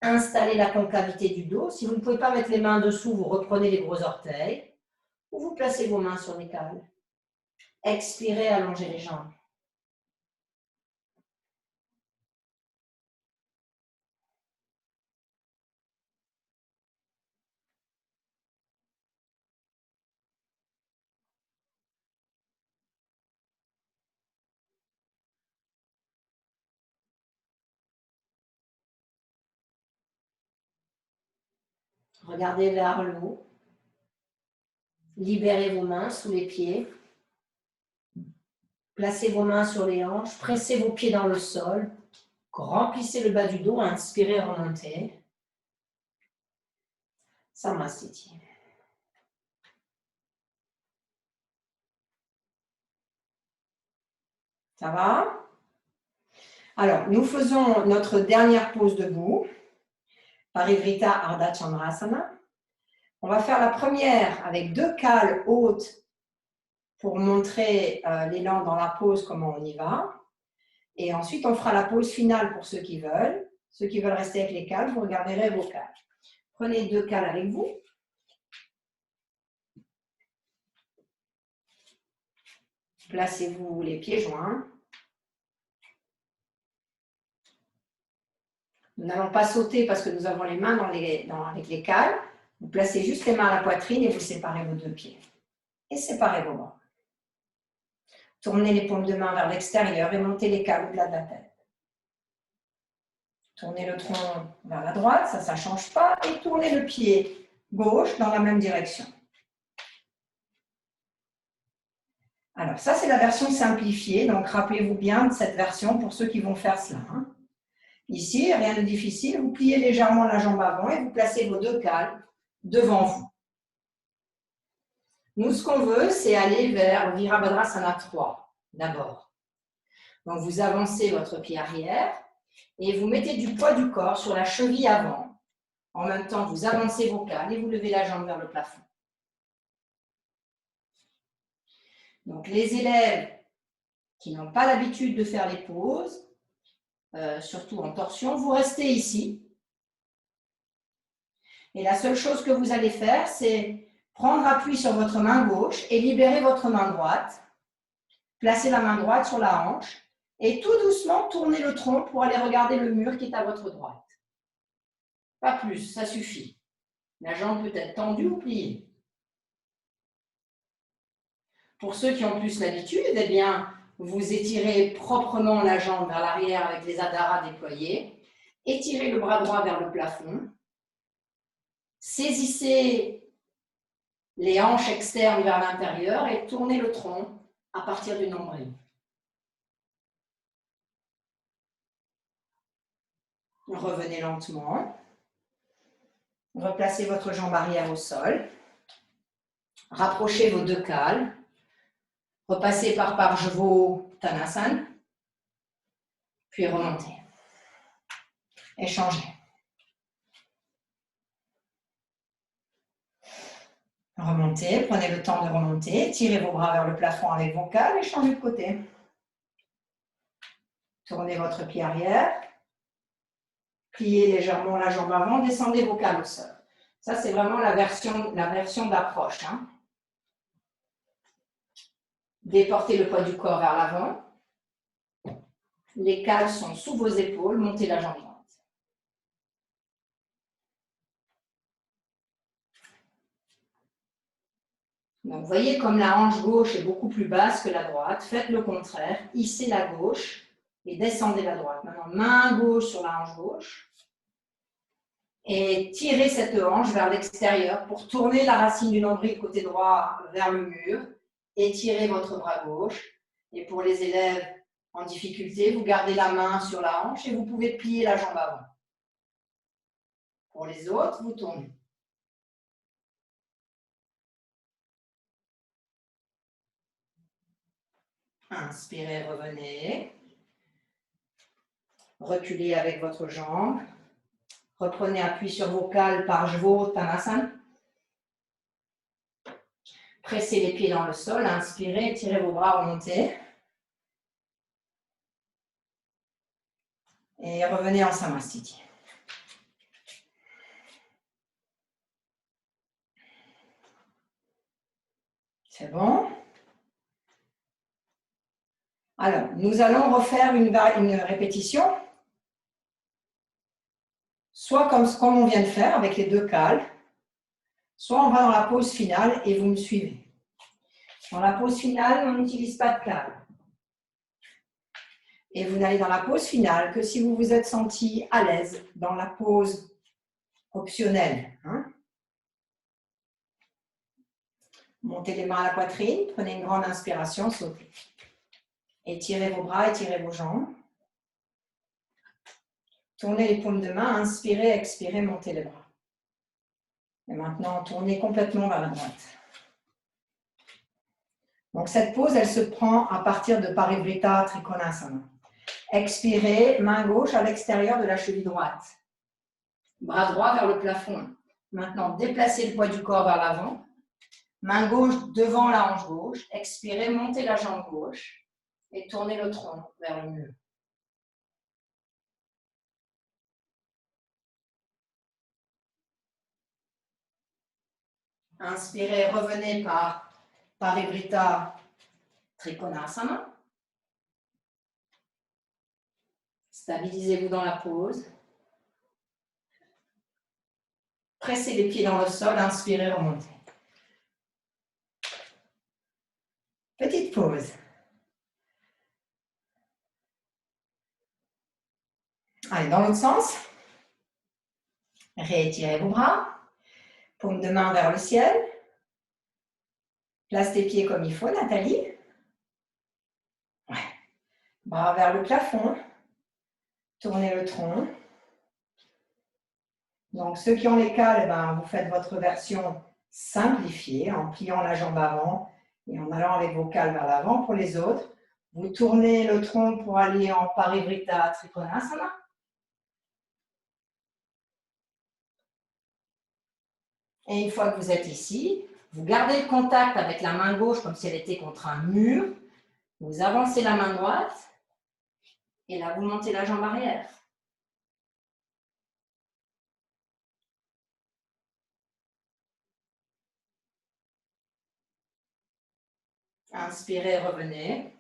Installez la concavité du dos. Si vous ne pouvez pas mettre les mains dessous, vous reprenez les gros orteils ou vous placez vos mains sur les cales. Expirez, allongez les jambes. Regardez vers le haut. Libérez vos mains sous les pieds. Placez vos mains sur les hanches. Pressez vos pieds dans le sol. Remplissez le bas du dos. Inspirez, remontez. Samasthiti. Ça va? Alors, nous faisons notre dernière pause debout. Parivrita Ardha Chandrasana. On va faire la première avec 2 cales hautes pour montrer l'élan dans la pose, comment on y va. Et ensuite, on fera la pause finale pour ceux qui veulent. Ceux qui veulent rester avec les cales, vous regarderez vos cales. Prenez 2 cales avec vous. Placez-vous les pieds joints. Nous n'allons pas sauter parce que nous avons les mains avec les cales. Vous placez juste les mains à la poitrine et vous séparez vos 2 pieds. Et séparez vos bras. Tournez les paumes de main vers l'extérieur et montez les cales au-delà de la tête. Tournez le tronc vers la droite, ça ne change pas. Et tournez le pied gauche dans la même direction. Alors ça, c'est la version simplifiée. Donc, rappelez-vous bien de cette version pour ceux qui vont faire cela. Ici, rien de difficile. Vous pliez légèrement la jambe avant et vous placez vos 2 cales devant vous. Nous, ce qu'on veut, c'est aller vers le Virabhadrasana 3, d'abord. Donc, vous avancez votre pied arrière et vous mettez du poids du corps sur la cheville avant. En même temps, vous avancez vos cales et vous levez la jambe vers le plafond. Donc, les élèves qui n'ont pas l'habitude de faire les pauses, surtout en torsion, vous restez ici. Et la seule chose que vous allez faire, c'est prendre appui sur votre main gauche et libérer votre main droite. Placez la main droite sur la hanche et tout doucement, tournez le tronc pour aller regarder le mur qui est à votre droite. Pas plus, ça suffit. La jambe peut être tendue ou pliée. Pour ceux qui ont plus l'habitude, eh bien, vous étirez proprement la jambe vers l'arrière avec les adharas déployés. Étirez le bras droit vers le plafond. Saisissez les hanches externes vers l'intérieur et tournez le tronc à partir du nombril. Revenez lentement. Replacez votre jambe arrière au sol. Rapprochez vos 2 cales. Repassez par Parshvottanasana. Puis remontez. Échangez. Remontez, prenez le temps de remonter. Tirez vos bras vers le plafond avec vos cales et changez de côté. Tournez votre pied arrière. Pliez légèrement la jambe avant. Descendez vos cales au sol. Ça, c'est vraiment la version d'approche. Déportez le poids du corps vers l'avant. Les cales sont sous vos épaules. Montez la jambe droite. Donc, vous voyez comme la hanche gauche est beaucoup plus basse que la droite. Faites le contraire. Hissez la gauche et descendez la droite. Maintenant, main gauche sur la hanche gauche. Et tirez cette hanche vers l'extérieur pour tourner la racine du nombril côté droit vers le mur. Étirez votre bras gauche. Et pour les élèves en difficulté, vous gardez la main sur la hanche et vous pouvez plier la jambe avant. Pour les autres, vous tournez. Inspirez, revenez. Reculez avec votre jambe. Reprenez appui sur vos cales Parshvottanasana. Pressez les pieds dans le sol. Inspirez, tirez vos bras, remontez. Et revenez en Samastiti. C'est bon? Alors, nous allons refaire une répétition. Soit comme on vient de faire avec les 2 cales, soit on va dans la pause finale et vous me suivez. Dans la pause finale, on n'utilise pas de cales. Et vous n'allez dans la pause finale que si vous vous êtes senti à l'aise dans la pause optionnelle. Montez les mains à la poitrine, prenez une grande inspiration, sautez. Étirez vos bras, étirez vos jambes. Tournez les paumes de main, inspirez, expirez, montez les bras. Et maintenant, tournez complètement vers la droite. Donc, cette pause, elle se prend à partir de Parivrita Trikonasana. Expirez, main gauche à l'extérieur de la cheville droite. Bras droit vers le plafond. Maintenant, déplacez le poids du corps vers l'avant. Main gauche devant la hanche gauche. Expirez, montez la jambe gauche et tournez le tronc vers le mur. Inspirez, revenez par Parivrtta Trikonasana. Stabilisez-vous dans la pose. Pressez les pieds dans le sol, inspirez, remontez. Petite pause. Allez, dans l'autre sens. Réétirez vos bras. Paume de main vers le ciel. Place tes pieds comme il faut, Nathalie. Ouais. Bras vers le plafond. Tournez le tronc. Donc, ceux qui ont les cales, vous faites votre version simplifiée en pliant la jambe avant et en allant avec vos cales vers l'avant. Pour les autres, vous tournez le tronc pour aller en Parivrtta Trikonasana. Et une fois que vous êtes ici, vous gardez le contact avec la main gauche comme si elle était contre un mur. Vous avancez la main droite et là, vous montez la jambe arrière. Inspirez, revenez.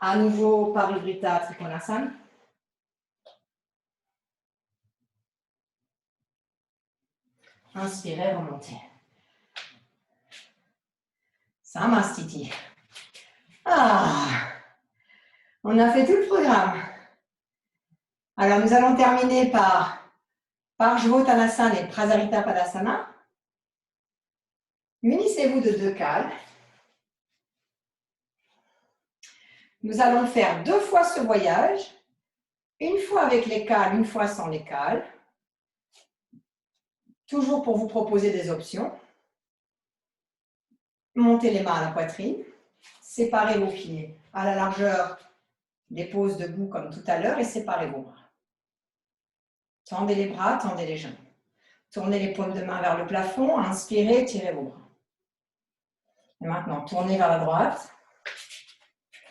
À nouveau, Parivrtta Trikonasana. Inspirez, remontez. Samastiti. Ah, on a fait tout le programme. Alors, nous allons terminer par Parshvottanasana et Prasarita Padasana. Munissez-vous de 2 cales. Nous allons faire 2 fois ce voyage, une fois avec les cales, une fois sans les cales. Toujours pour vous proposer des options. Montez les mains à la poitrine. Séparez vos pieds à la largeur des poses debout comme tout à l'heure et séparez vos bras. Tendez les bras, tendez les jambes. Tournez les paumes de main vers le plafond. Inspirez, tirez vos bras. Et maintenant, tournez vers la droite.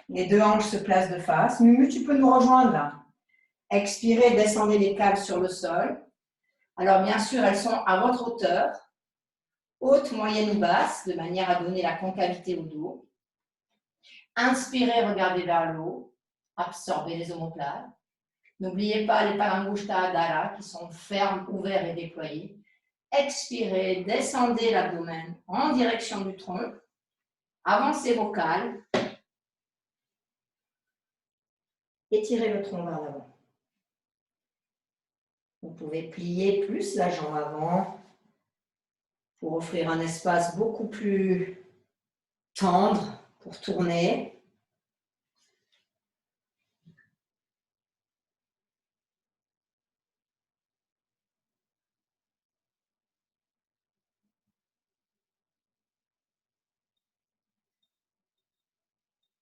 Les 2 hanches se placent de face. Mumu, tu peux nous rejoindre là. Expirez, descendez les cales sur le sol. Alors, bien sûr, elles sont à votre hauteur, haute, moyenne ou basse, de manière à donner la concavité au dos. Inspirez, regardez vers le haut. Absorbez les omoplates. N'oubliez pas les Parambushta Adhara qui sont fermes, ouverts et déployés. Expirez, descendez l'abdomen en direction du tronc. Avancez vos cales. Étirez le tronc vers l'avant. Vous pouvez plier plus la jambe avant pour offrir un espace beaucoup plus tendre pour tourner.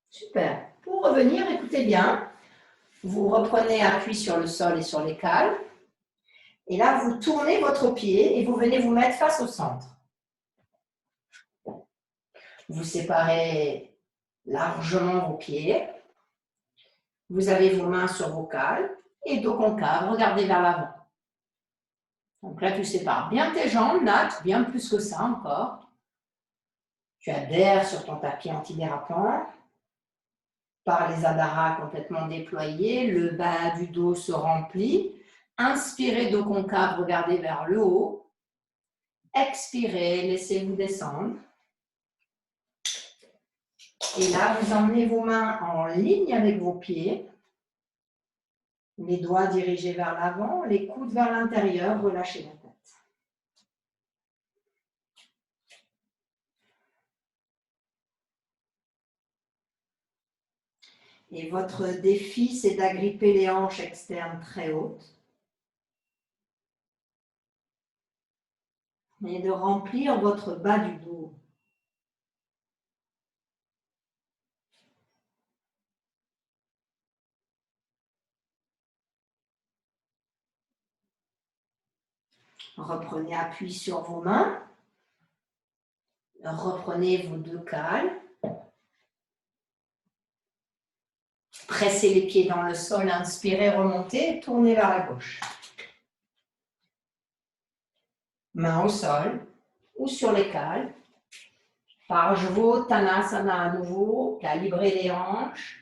Super. Pour revenir, écoutez bien. Vous reprenez appui sur le sol et sur les cales. Et là, vous tournez votre pied et vous venez vous mettre face au centre. Vous séparez largement vos pieds. Vous avez vos mains sur vos cales et dos concave, regardez vers l'avant. Donc là, tu sépares bien tes jambes, Nat, bien plus que ça encore. Tu adhères sur ton tapis antidérapant. Par les adharas complètement déployés, le bas du dos se remplit. Inspirez, dos concave, regardez vers le haut. Expirez, laissez-vous descendre. Et là, vous emmenez vos mains en ligne avec vos pieds. Les doigts dirigés vers l'avant, les coudes vers l'intérieur, relâchez la tête. Et votre défi, c'est d'agripper les hanches externes très hautes. Et de remplir votre bas du dos. Reprenez appui sur vos mains. Reprenez vos deux cales. Pressez les pieds dans le sol, inspirez, remontez, tournez vers la gauche. Main au sol ou sur les cales. Parshvottanasana à nouveau, calibrez les hanches.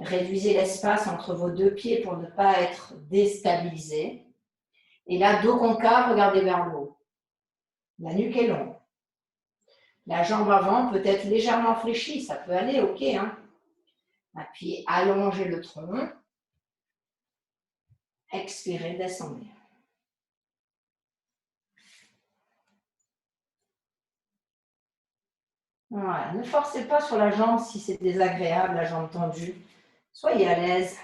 Réduisez l'espace entre vos deux pieds pour ne pas être déstabilisé. Et là, dos concave, regardez vers le haut. La nuque est longue. La jambe avant peut être légèrement fléchie, ça peut aller, ok. Hein? Puis allongez le tronc. Expirez, descendez. Voilà. Ne forcez pas sur la jambe si c'est désagréable, la jambe tendue. Soyez à l'aise.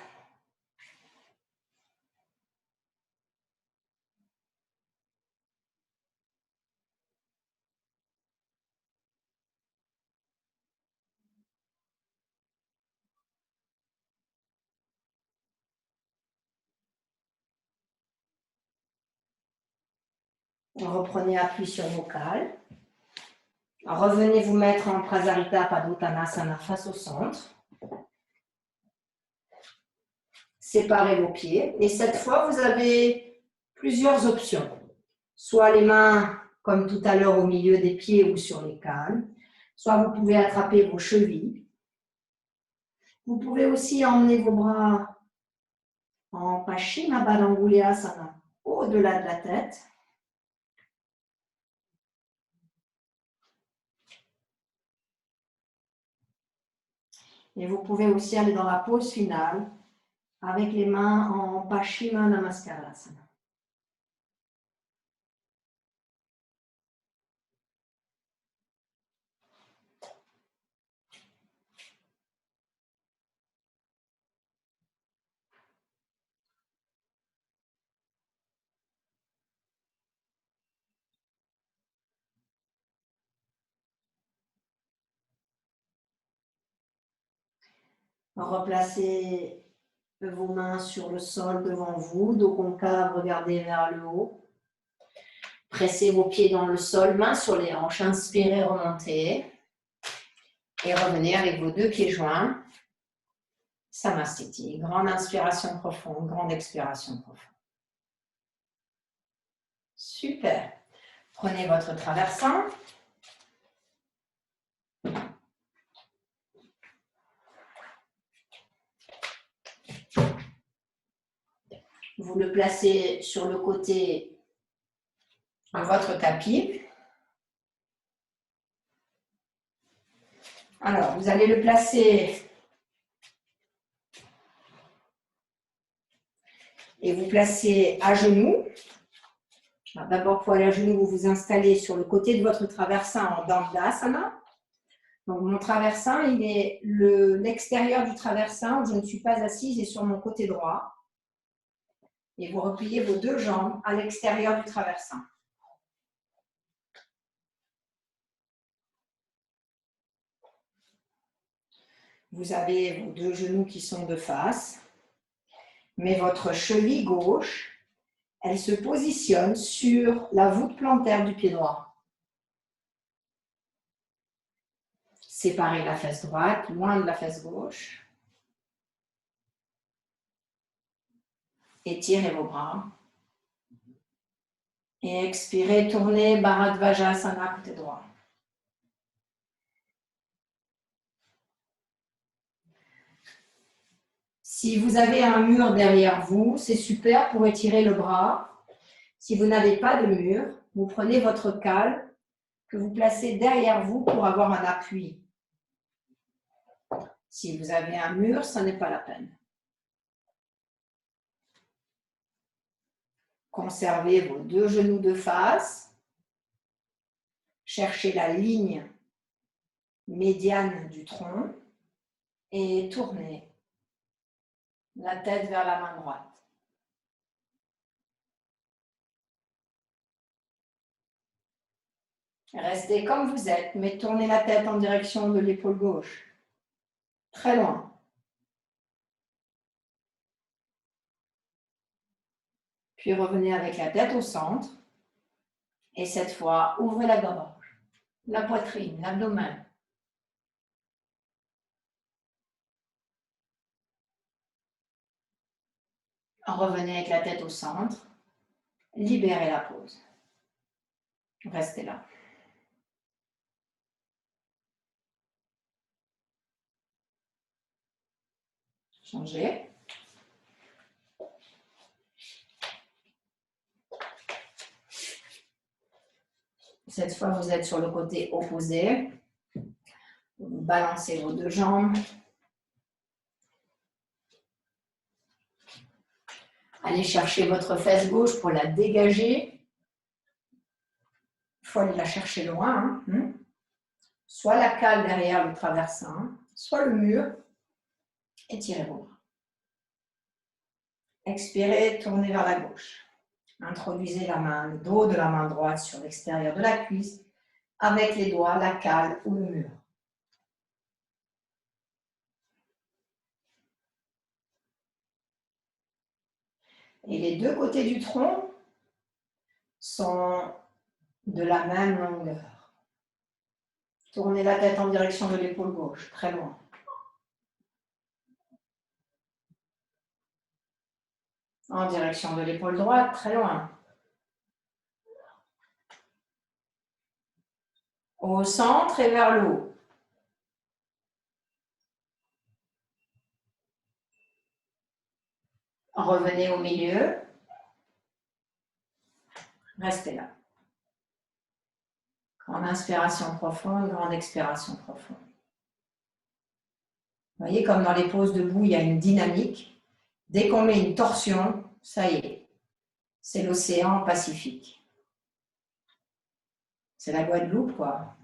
Reprenez appui sur vos cales. Revenez vous mettre en Prasarita Padottanasana face au centre. Séparez vos pieds. Et cette fois, vous avez plusieurs options. Soit les mains, comme tout à l'heure, au milieu des pieds ou sur les cales. Soit vous pouvez attraper vos chevilles. Vous pouvez aussi emmener vos bras en Paschimabhadangulyasana au-delà de la tête. Et vous pouvez aussi aller dans la pose finale avec les mains en Paschima Namaskarasana. Replacez vos mains sur le sol devant vous, dos concave, regardez vers le haut. Pressez vos pieds dans le sol, mains sur les hanches, inspirez, remontez. Et revenez avec vos deux pieds joints. Samastiti, grande inspiration profonde, grande expiration profonde. Super. Prenez votre traversin. Vous le placez sur le côté de votre tapis. Alors, vous allez le placer et vous placez à genoux. D'abord, pour aller à genoux, vous vous installez sur le côté de votre traversin en Dandasana. Donc, mon traversin, il est l'extérieur du traversin où je ne suis pas assise et sur mon côté droit. Et vous repliez vos deux jambes à l'extérieur du traversin. Vous avez vos deux genoux qui sont de face, mais votre cheville gauche, elle se positionne sur la voûte plantaire du pied droit. Séparez la fesse droite, loin de la fesse gauche. Étirez vos bras. Et expirez, tournez, Bharadvajasana côté droit. Si vous avez un mur derrière vous, c'est super pour étirer le bras. Si vous n'avez pas de mur, vous prenez votre cale que vous placez derrière vous pour avoir un appui. Si vous avez un mur, ça n'est pas la peine. Conservez vos deux genoux de face. Cherchez la ligne médiane du tronc et tournez la tête vers la main droite. Restez comme vous êtes, mais tournez la tête en direction de l'épaule gauche. Très loin. Puis revenez avec la tête au centre. Et cette fois, ouvrez la gorge, la poitrine, l'abdomen. Revenez avec la tête au centre. Libérez la pause. Restez là. Changez. Cette fois, vous êtes sur le côté opposé. Vous balancez vos deux jambes. Allez chercher votre fesse gauche pour la dégager. Il faut aller la chercher loin. Soit la cale derrière le traversin, soit le mur. Étirez vos bras. Expirez, tournez vers la gauche. Introduisez la main, le dos de la main droite sur l'extérieur de la cuisse, avec les doigts, la cale ou le mur. Et les deux côtés du tronc sont de la même longueur. Tournez la tête en direction de l'épaule gauche, très loin. En direction de l'épaule droite, très loin. Au centre et vers le haut. Revenez au milieu. Restez là. Grande inspiration profonde, grande expiration profonde. Vous voyez, comme dans les poses debout, il y a une dynamique. Dès qu'on met une torsion, ça y est, c'est l'océan Pacifique. C'est la Guadeloupe, quoi.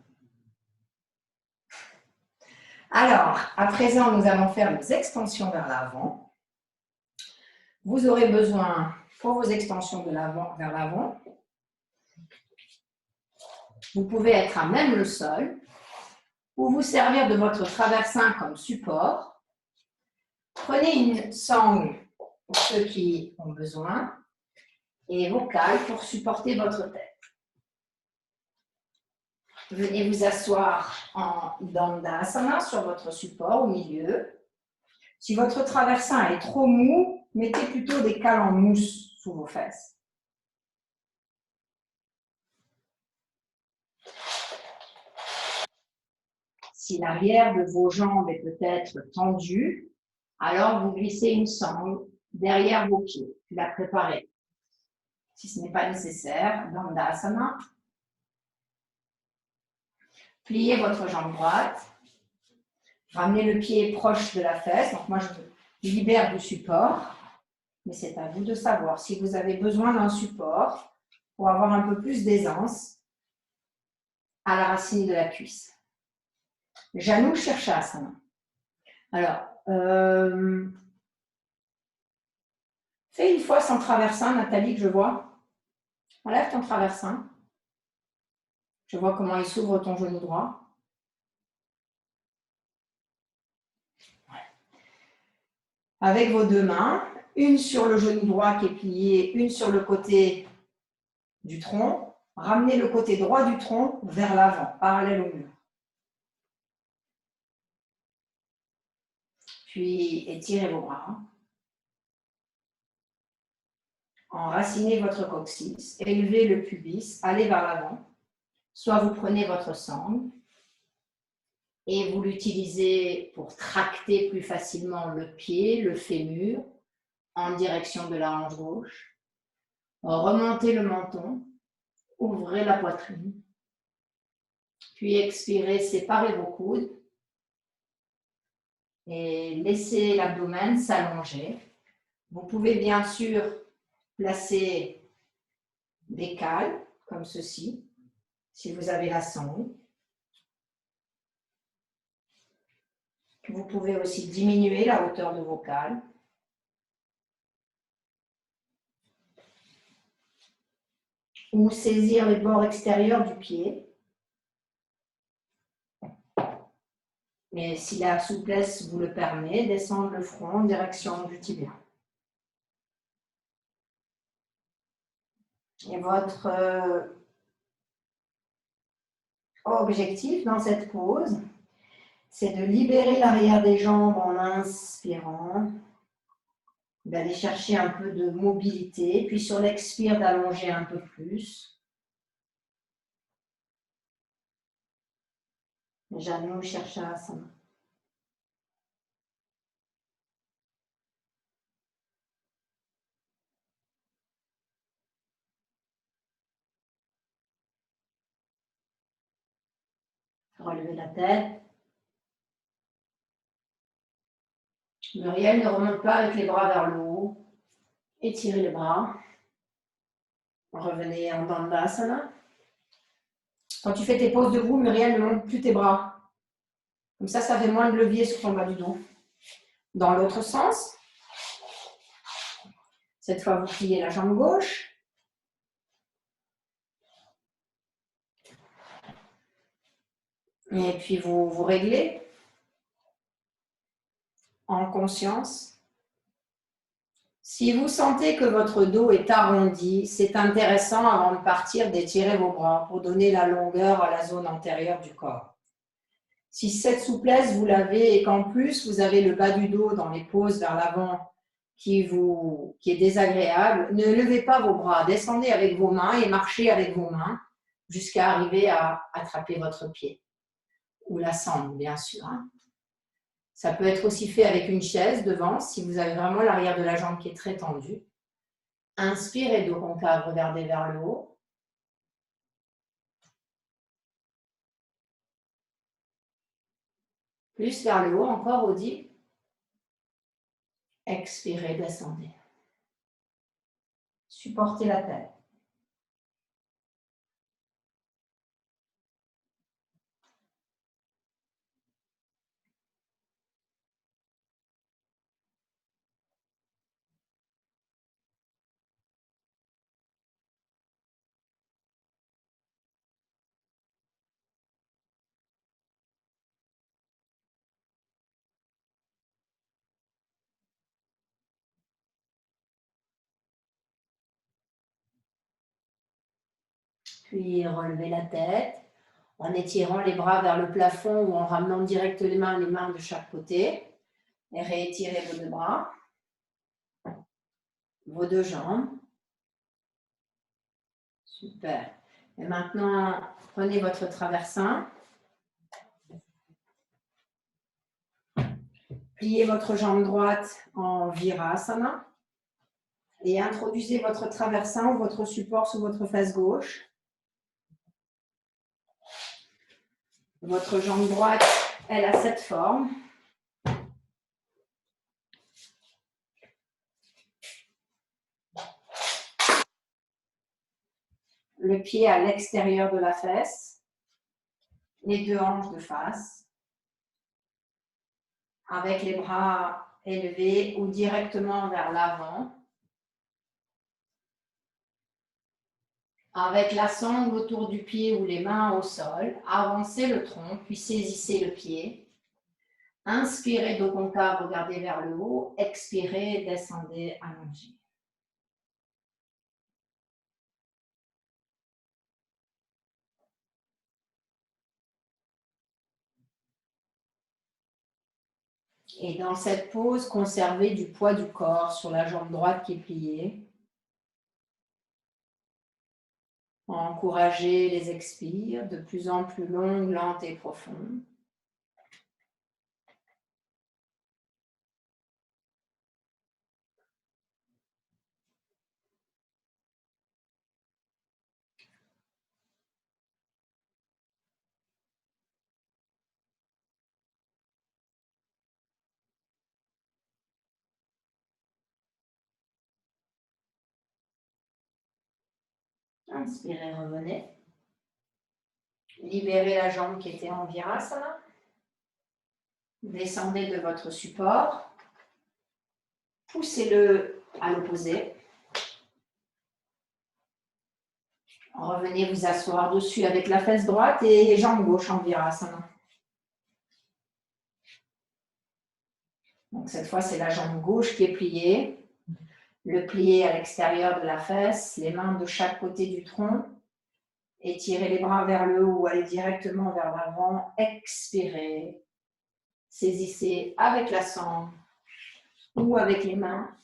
Alors, à présent, nous allons faire les extensions vers l'avant. Vous aurez besoin, pour vos extensions de l'avant vers l'avant, vous pouvez être à même le sol ou vous servir de votre traversin comme support. Prenez une sangle pour ceux qui ont besoin et vos cales pour supporter votre tête. Venez vous asseoir en Dandasana sur votre support au milieu. Si votre traversin est trop mou, mettez plutôt des cales en mousse sous vos fesses. Si l'arrière de vos jambes est peut-être tendu, alors vous glissez une sangle derrière vos pieds. Puis la préparez. Si ce n'est pas nécessaire, Dandasana. Pliez votre jambe droite. Ramenez le pied proche de la fesse. Donc moi, je libère du support. Mais c'est à vous de savoir si vous avez besoin d'un support pour avoir un peu plus d'aisance à la racine de la cuisse. Janu Shirshasana. Alors, fais une fois sans traversin, Nathalie, que je vois. Enlève ton traversin. Je vois comment il s'ouvre ton genou droit. Avec vos deux mains, une sur le genou droit qui est plié, une sur le côté du tronc. Ramenez le côté droit du tronc vers l'avant, parallèle au mur. Puis étirez vos bras. Enracinez votre coccyx, élevez le pubis, allez vers l'avant. Soit vous prenez votre sangle et vous l'utilisez pour tracter plus facilement le pied, le fémur, en direction de la hanche gauche. Remontez le menton, ouvrez la poitrine. Puis expirez, séparez vos coudes et laissez l'abdomen s'allonger. Vous pouvez bien sûr placer des cales comme ceci, si vous avez la sangle. Vous pouvez aussi diminuer la hauteur de vos cales. Ou saisir les bords extérieurs du pied. Mais si la souplesse vous le permet, descendre le front en direction du tibia. Et votre objectif dans cette pose, c'est de libérer l'arrière des jambes en inspirant, d'aller chercher un peu de mobilité, puis sur l'expire d'allonger un peu plus. Janu Shirshasana. Relevez la tête. Muriel, ne remonte pas avec les bras vers le haut. Étirez les bras. Revenez en Dandasana. Quand tu fais tes poses debout, Muriel, ne monte plus tes bras. Comme ça fait moins de levier sur ton bas du dos. Dans l'autre sens. Cette fois, vous pliez la jambe gauche. Et puis, vous réglez en conscience. Si vous sentez que votre dos est arrondi, c'est intéressant avant de partir d'étirer vos bras pour donner la longueur à la zone antérieure du corps. Si cette souplesse, vous l'avez et qu'en plus, vous avez le bas du dos dans les poses vers l'avant qui est désagréable, ne levez pas vos bras. Descendez avec vos mains et marchez avec vos mains jusqu'à arriver à attraper votre pied. Ou la sangle, bien sûr. Ça peut être aussi fait avec une chaise devant, si vous avez vraiment l'arrière de la jambe qui est très tendue. Inspirez, dos concave, regardez vers le haut. Plus vers le haut, encore Audi. Expirez, descendez. Supportez la tête. Puis relevez la tête en étirant les bras vers le plafond ou en ramenant direct les mains de chaque côté. Et réétirez vos deux bras, vos deux jambes. Super. Et maintenant, prenez votre traversin. Pliez votre jambe droite en Virasana. Et introduisez votre traversin ou votre support sous votre face gauche. Votre jambe droite, elle a cette forme. Le pied à l'extérieur de la fesse. Les deux hanches de face. Avec les bras élevés ou directement vers l'avant. Avec la sangle autour du pied ou les mains au sol, avancez le tronc, puis saisissez le pied. Inspirez, dos concave, regardez vers le haut. Expirez, descendez, allongez. Et dans cette pose, conservez du poids du corps sur la jambe droite qui est pliée. Encouragez les expires de plus en plus longues, lentes et profondes. Inspirez, revenez. Libérez la jambe qui était en Virasana. Descendez de votre support. Poussez-le à l'opposé. Revenez vous asseoir dessus avec la fesse droite et jambe gauche en Virasana. Donc cette fois, c'est la jambe gauche qui est pliée. le plier à l'extérieur de la fesse, les mains de chaque côté du tronc. Étirez les bras vers le haut ou allez directement vers l'avant. Expirez. Saisissez avec la sangle ou avec les mains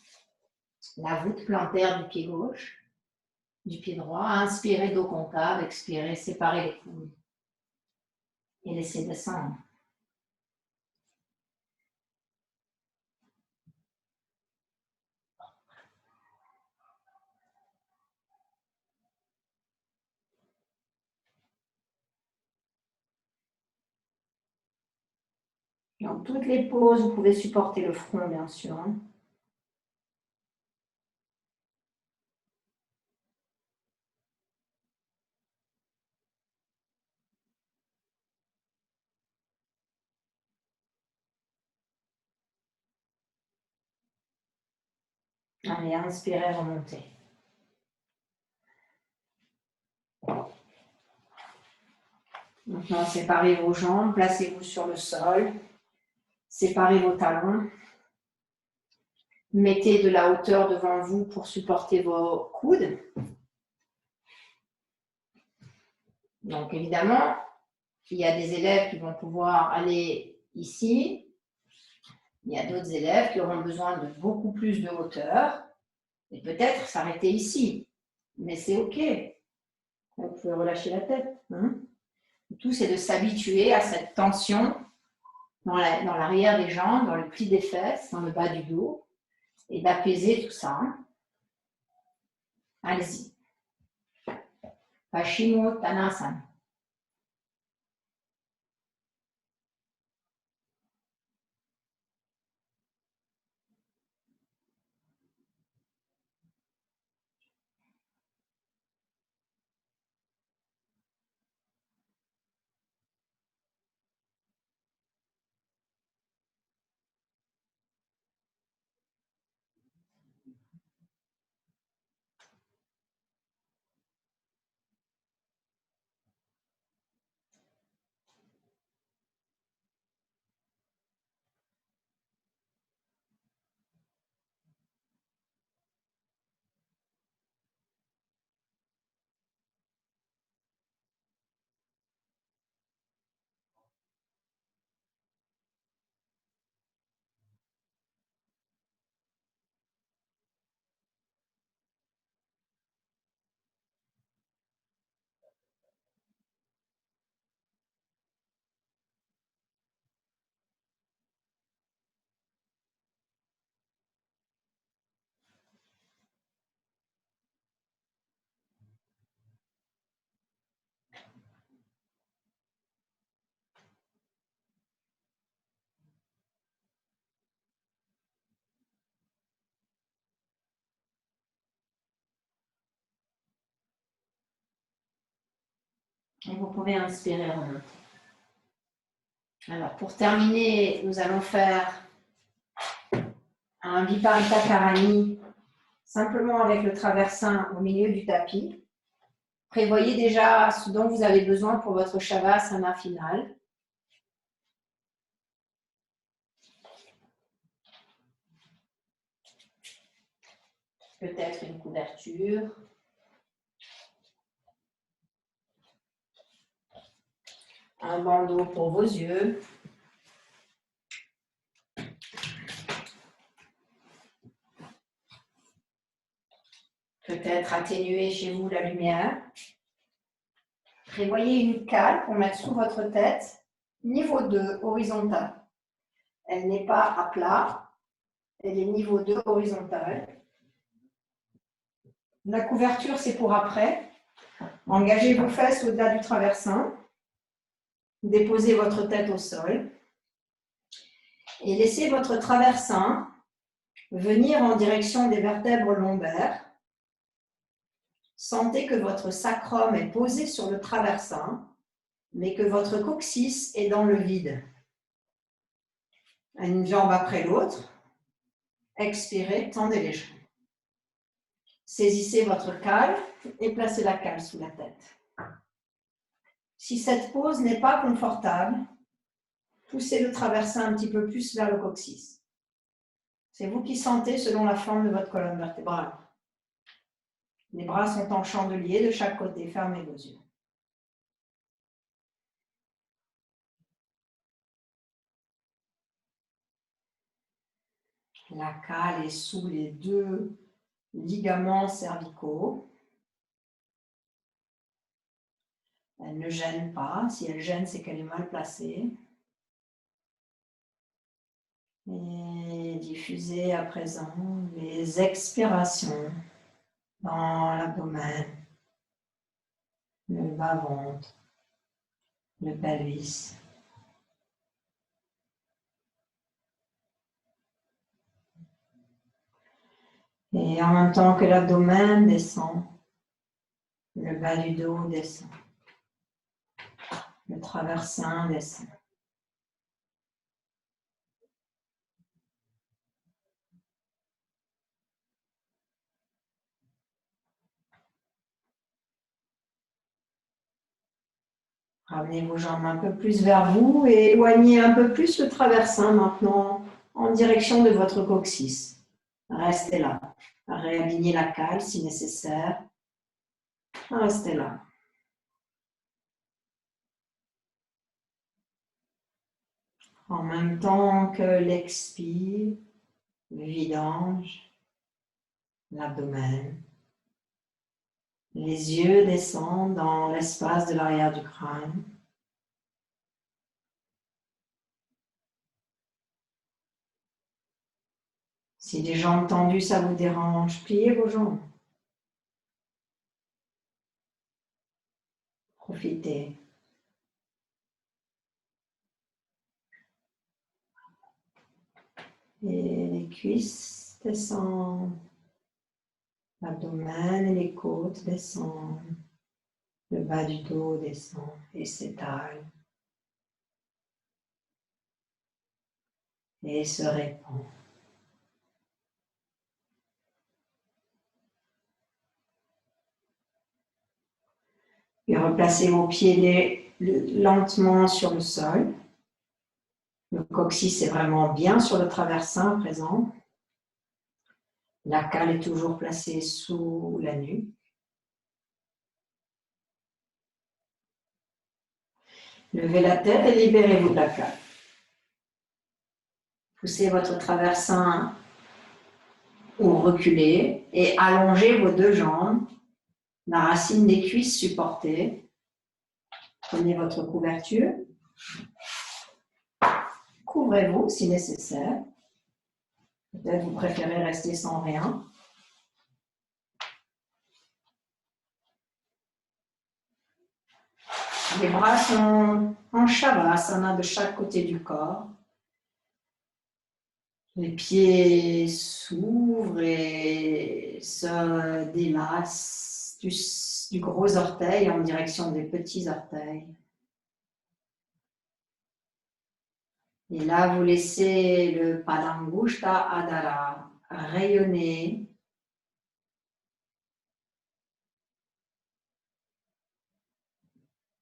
la voûte plantaire du pied gauche, du pied droit. Inspirez, dos concave. Expirez, séparez les coudes. Et laissez descendre. Dans toutes les poses, vous pouvez supporter le front, bien sûr. Allez, inspirez, remontez. Maintenant, séparez vos jambes, placez-vous sur le sol. Séparez vos talons. Mettez de la hauteur devant vous pour supporter vos coudes. Donc, évidemment, il y a des élèves qui vont pouvoir aller ici. Il y a d'autres élèves qui auront besoin de beaucoup plus de hauteur et peut-être s'arrêter ici. Mais c'est OK. Vous pouvez relâcher la tête. Le tout, c'est de s'habituer à cette tension dans l'arrière des jambes, dans le pli des fesses, dans le bas du dos et d'apaiser tout ça. Allez-y. Paschimottanasana. Et vous pouvez inspirer, remonter. Alors, pour terminer, nous allons faire un Viparita Karani, simplement avec le traversin au milieu du tapis. Prévoyez déjà ce dont vous avez besoin pour votre Shavasana final. Peut-être une couverture. Un bandeau pour vos yeux. Peut-être atténuer chez vous la lumière. Prévoyez une cale pour mettre sous votre tête, niveau 2, horizontal. Elle n'est pas à plat, elle est niveau 2, horizontal. La couverture, c'est pour après. Engagez vos fesses au-delà du traversin. Déposez votre tête au sol. Et laissez votre traversin venir en direction des vertèbres lombaires. Sentez que votre sacrum est posé sur le traversin, mais que votre coccyx est dans le vide. Une jambe après l'autre. Expirez, tendez les jambes. Saisissez votre cale et placez la cale sous la tête. Si cette pose n'est pas confortable, poussez le traversin un petit peu plus vers le coccyx. C'est vous qui sentez selon la forme de votre colonne vertébrale. Les bras sont en chandelier de chaque côté. Fermez vos yeux. La cale est sous les 2 ligaments cervicaux. Elle ne gêne pas. Si elle gêne, c'est qu'elle est mal placée. Et diffusez à présent les expirations dans l'abdomen, le bas-ventre, le pelvis. Et en même temps que l'abdomen descend, le bas du dos descend, le traversin descend. Ramenez vos jambes un peu plus vers vous et éloignez un peu plus le traversin maintenant en direction de votre coccyx. Restez là. Réalignez la cale si nécessaire. Restez là. En même temps que l'expire, le vidange, l'abdomen. Les yeux descendent dans l'espace de l'arrière du crâne. Si les jambes tendues, ça vous dérange, pliez vos jambes. Profitez. Et les cuisses descendent. L'abdomen et les côtes descendent. Le bas du dos descend et s'étale. Et se répand. Et replacez vos pieds lentement sur le sol. Le coccyx est vraiment bien sur le traversin à présent. La cale est toujours placée sous la nuque. Levez la tête et libérez-vous de la cale. Poussez votre traversin ou reculez et allongez vos 2 jambes. La racine des cuisses supportée. Prenez votre couverture. Couvrez-vous si nécessaire. Peut-être vous préférez rester sans rien. Les bras sont en Shavasana de chaque côté du corps. Les pieds s'ouvrent et se délassent du gros orteil en direction des petits orteils. Et là, vous laissez le Padangushta Adhara rayonner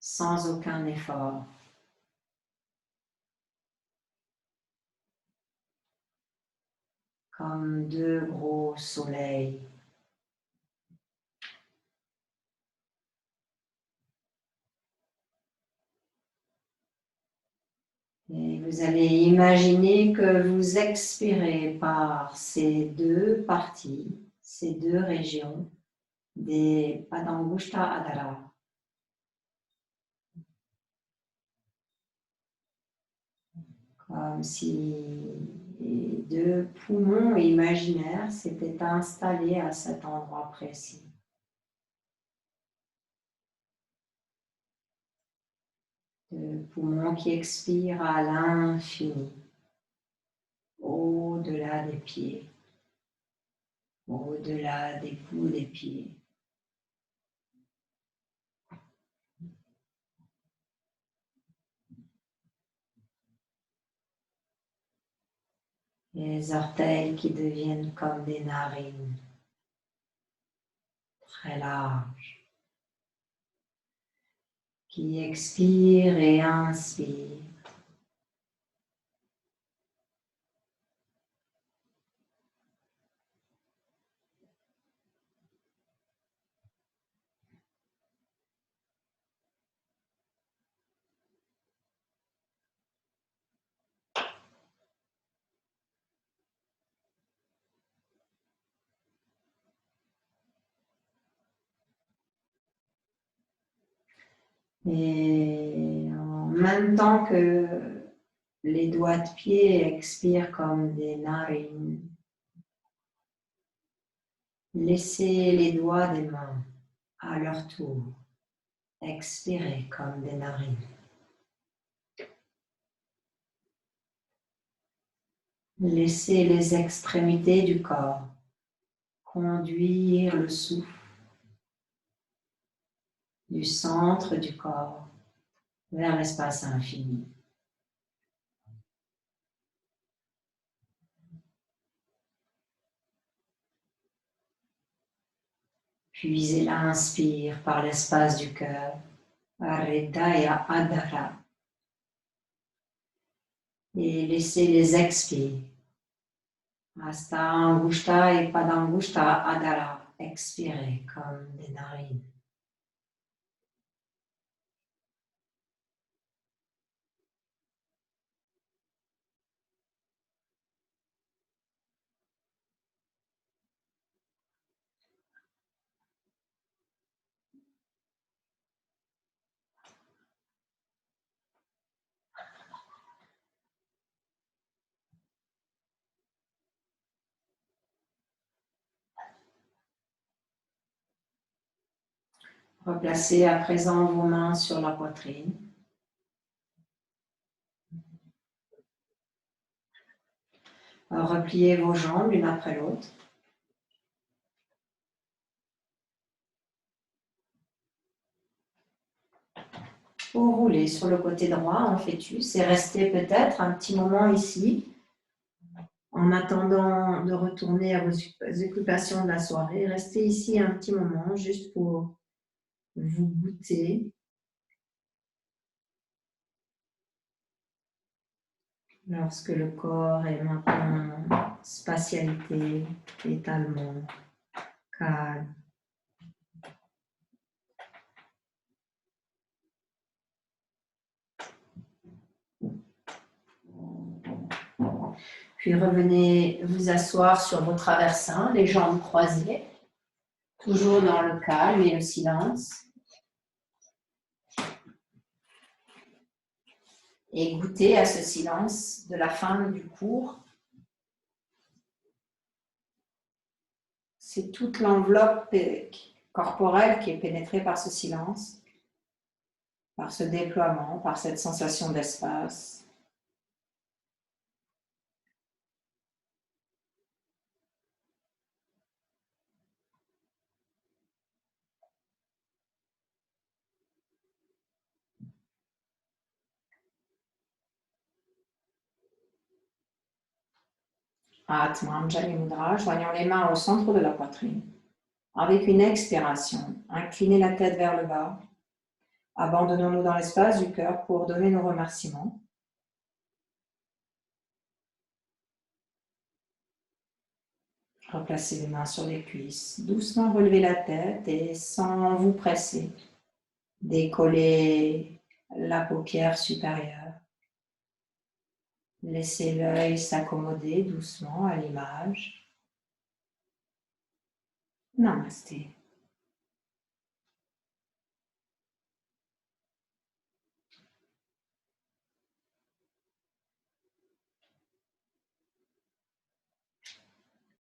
sans aucun effort. Comme 2 gros soleils. Et vous allez imaginer que vous expirez par ces 2 parties, ces 2 régions des Padangushta Adhara. Comme si les 2 poumons imaginaires s'étaient installés à cet endroit précis. De poumons qui expirent à l'infini, au-delà des pieds, au-delà des bouts des pieds. Les orteils qui deviennent comme des narines, très larges, qui expirent et inspirent. Et en même temps que les doigts de pied expirent comme des narines, laissez les doigts des mains à leur tour expirer comme des narines. Laissez les extrémités du corps conduire le souffle du centre du corps vers l'espace infini. Puis il inspire par l'espace du cœur, Hridaya Adhara. Et laissez les expires. Hasta Angushta et Padangushta Adhara. Expirez comme des narines. Replacez à présent vos mains sur la poitrine. Repliez vos jambes l'une après l'autre. Ou roulez sur le côté droit en fœtus et restez peut-être un petit moment ici en attendant de retourner à vos occupations de la soirée. Restez ici un petit moment juste pour vous goûter. Lorsque le corps est maintenant en spatialité, étalement, calme. Puis revenez vous asseoir sur vos traversins, les jambes croisées, toujours dans le calme et le silence. Et goûtez à ce silence de la fin du cours. C'est toute l'enveloppe corporelle qui est pénétrée par ce silence, par ce déploiement, par cette sensation d'espace. Atma Anjali Mudra, joignant les mains au centre de la poitrine. Avec une expiration, inclinez la tête vers le bas. Abandonnons-nous dans l'espace du cœur pour donner nos remerciements. Replacez les mains sur les cuisses. Doucement relevez la tête et sans vous presser, décollez la paupière supérieure. Laissez l'œil s'accommoder doucement à l'image. Namasté.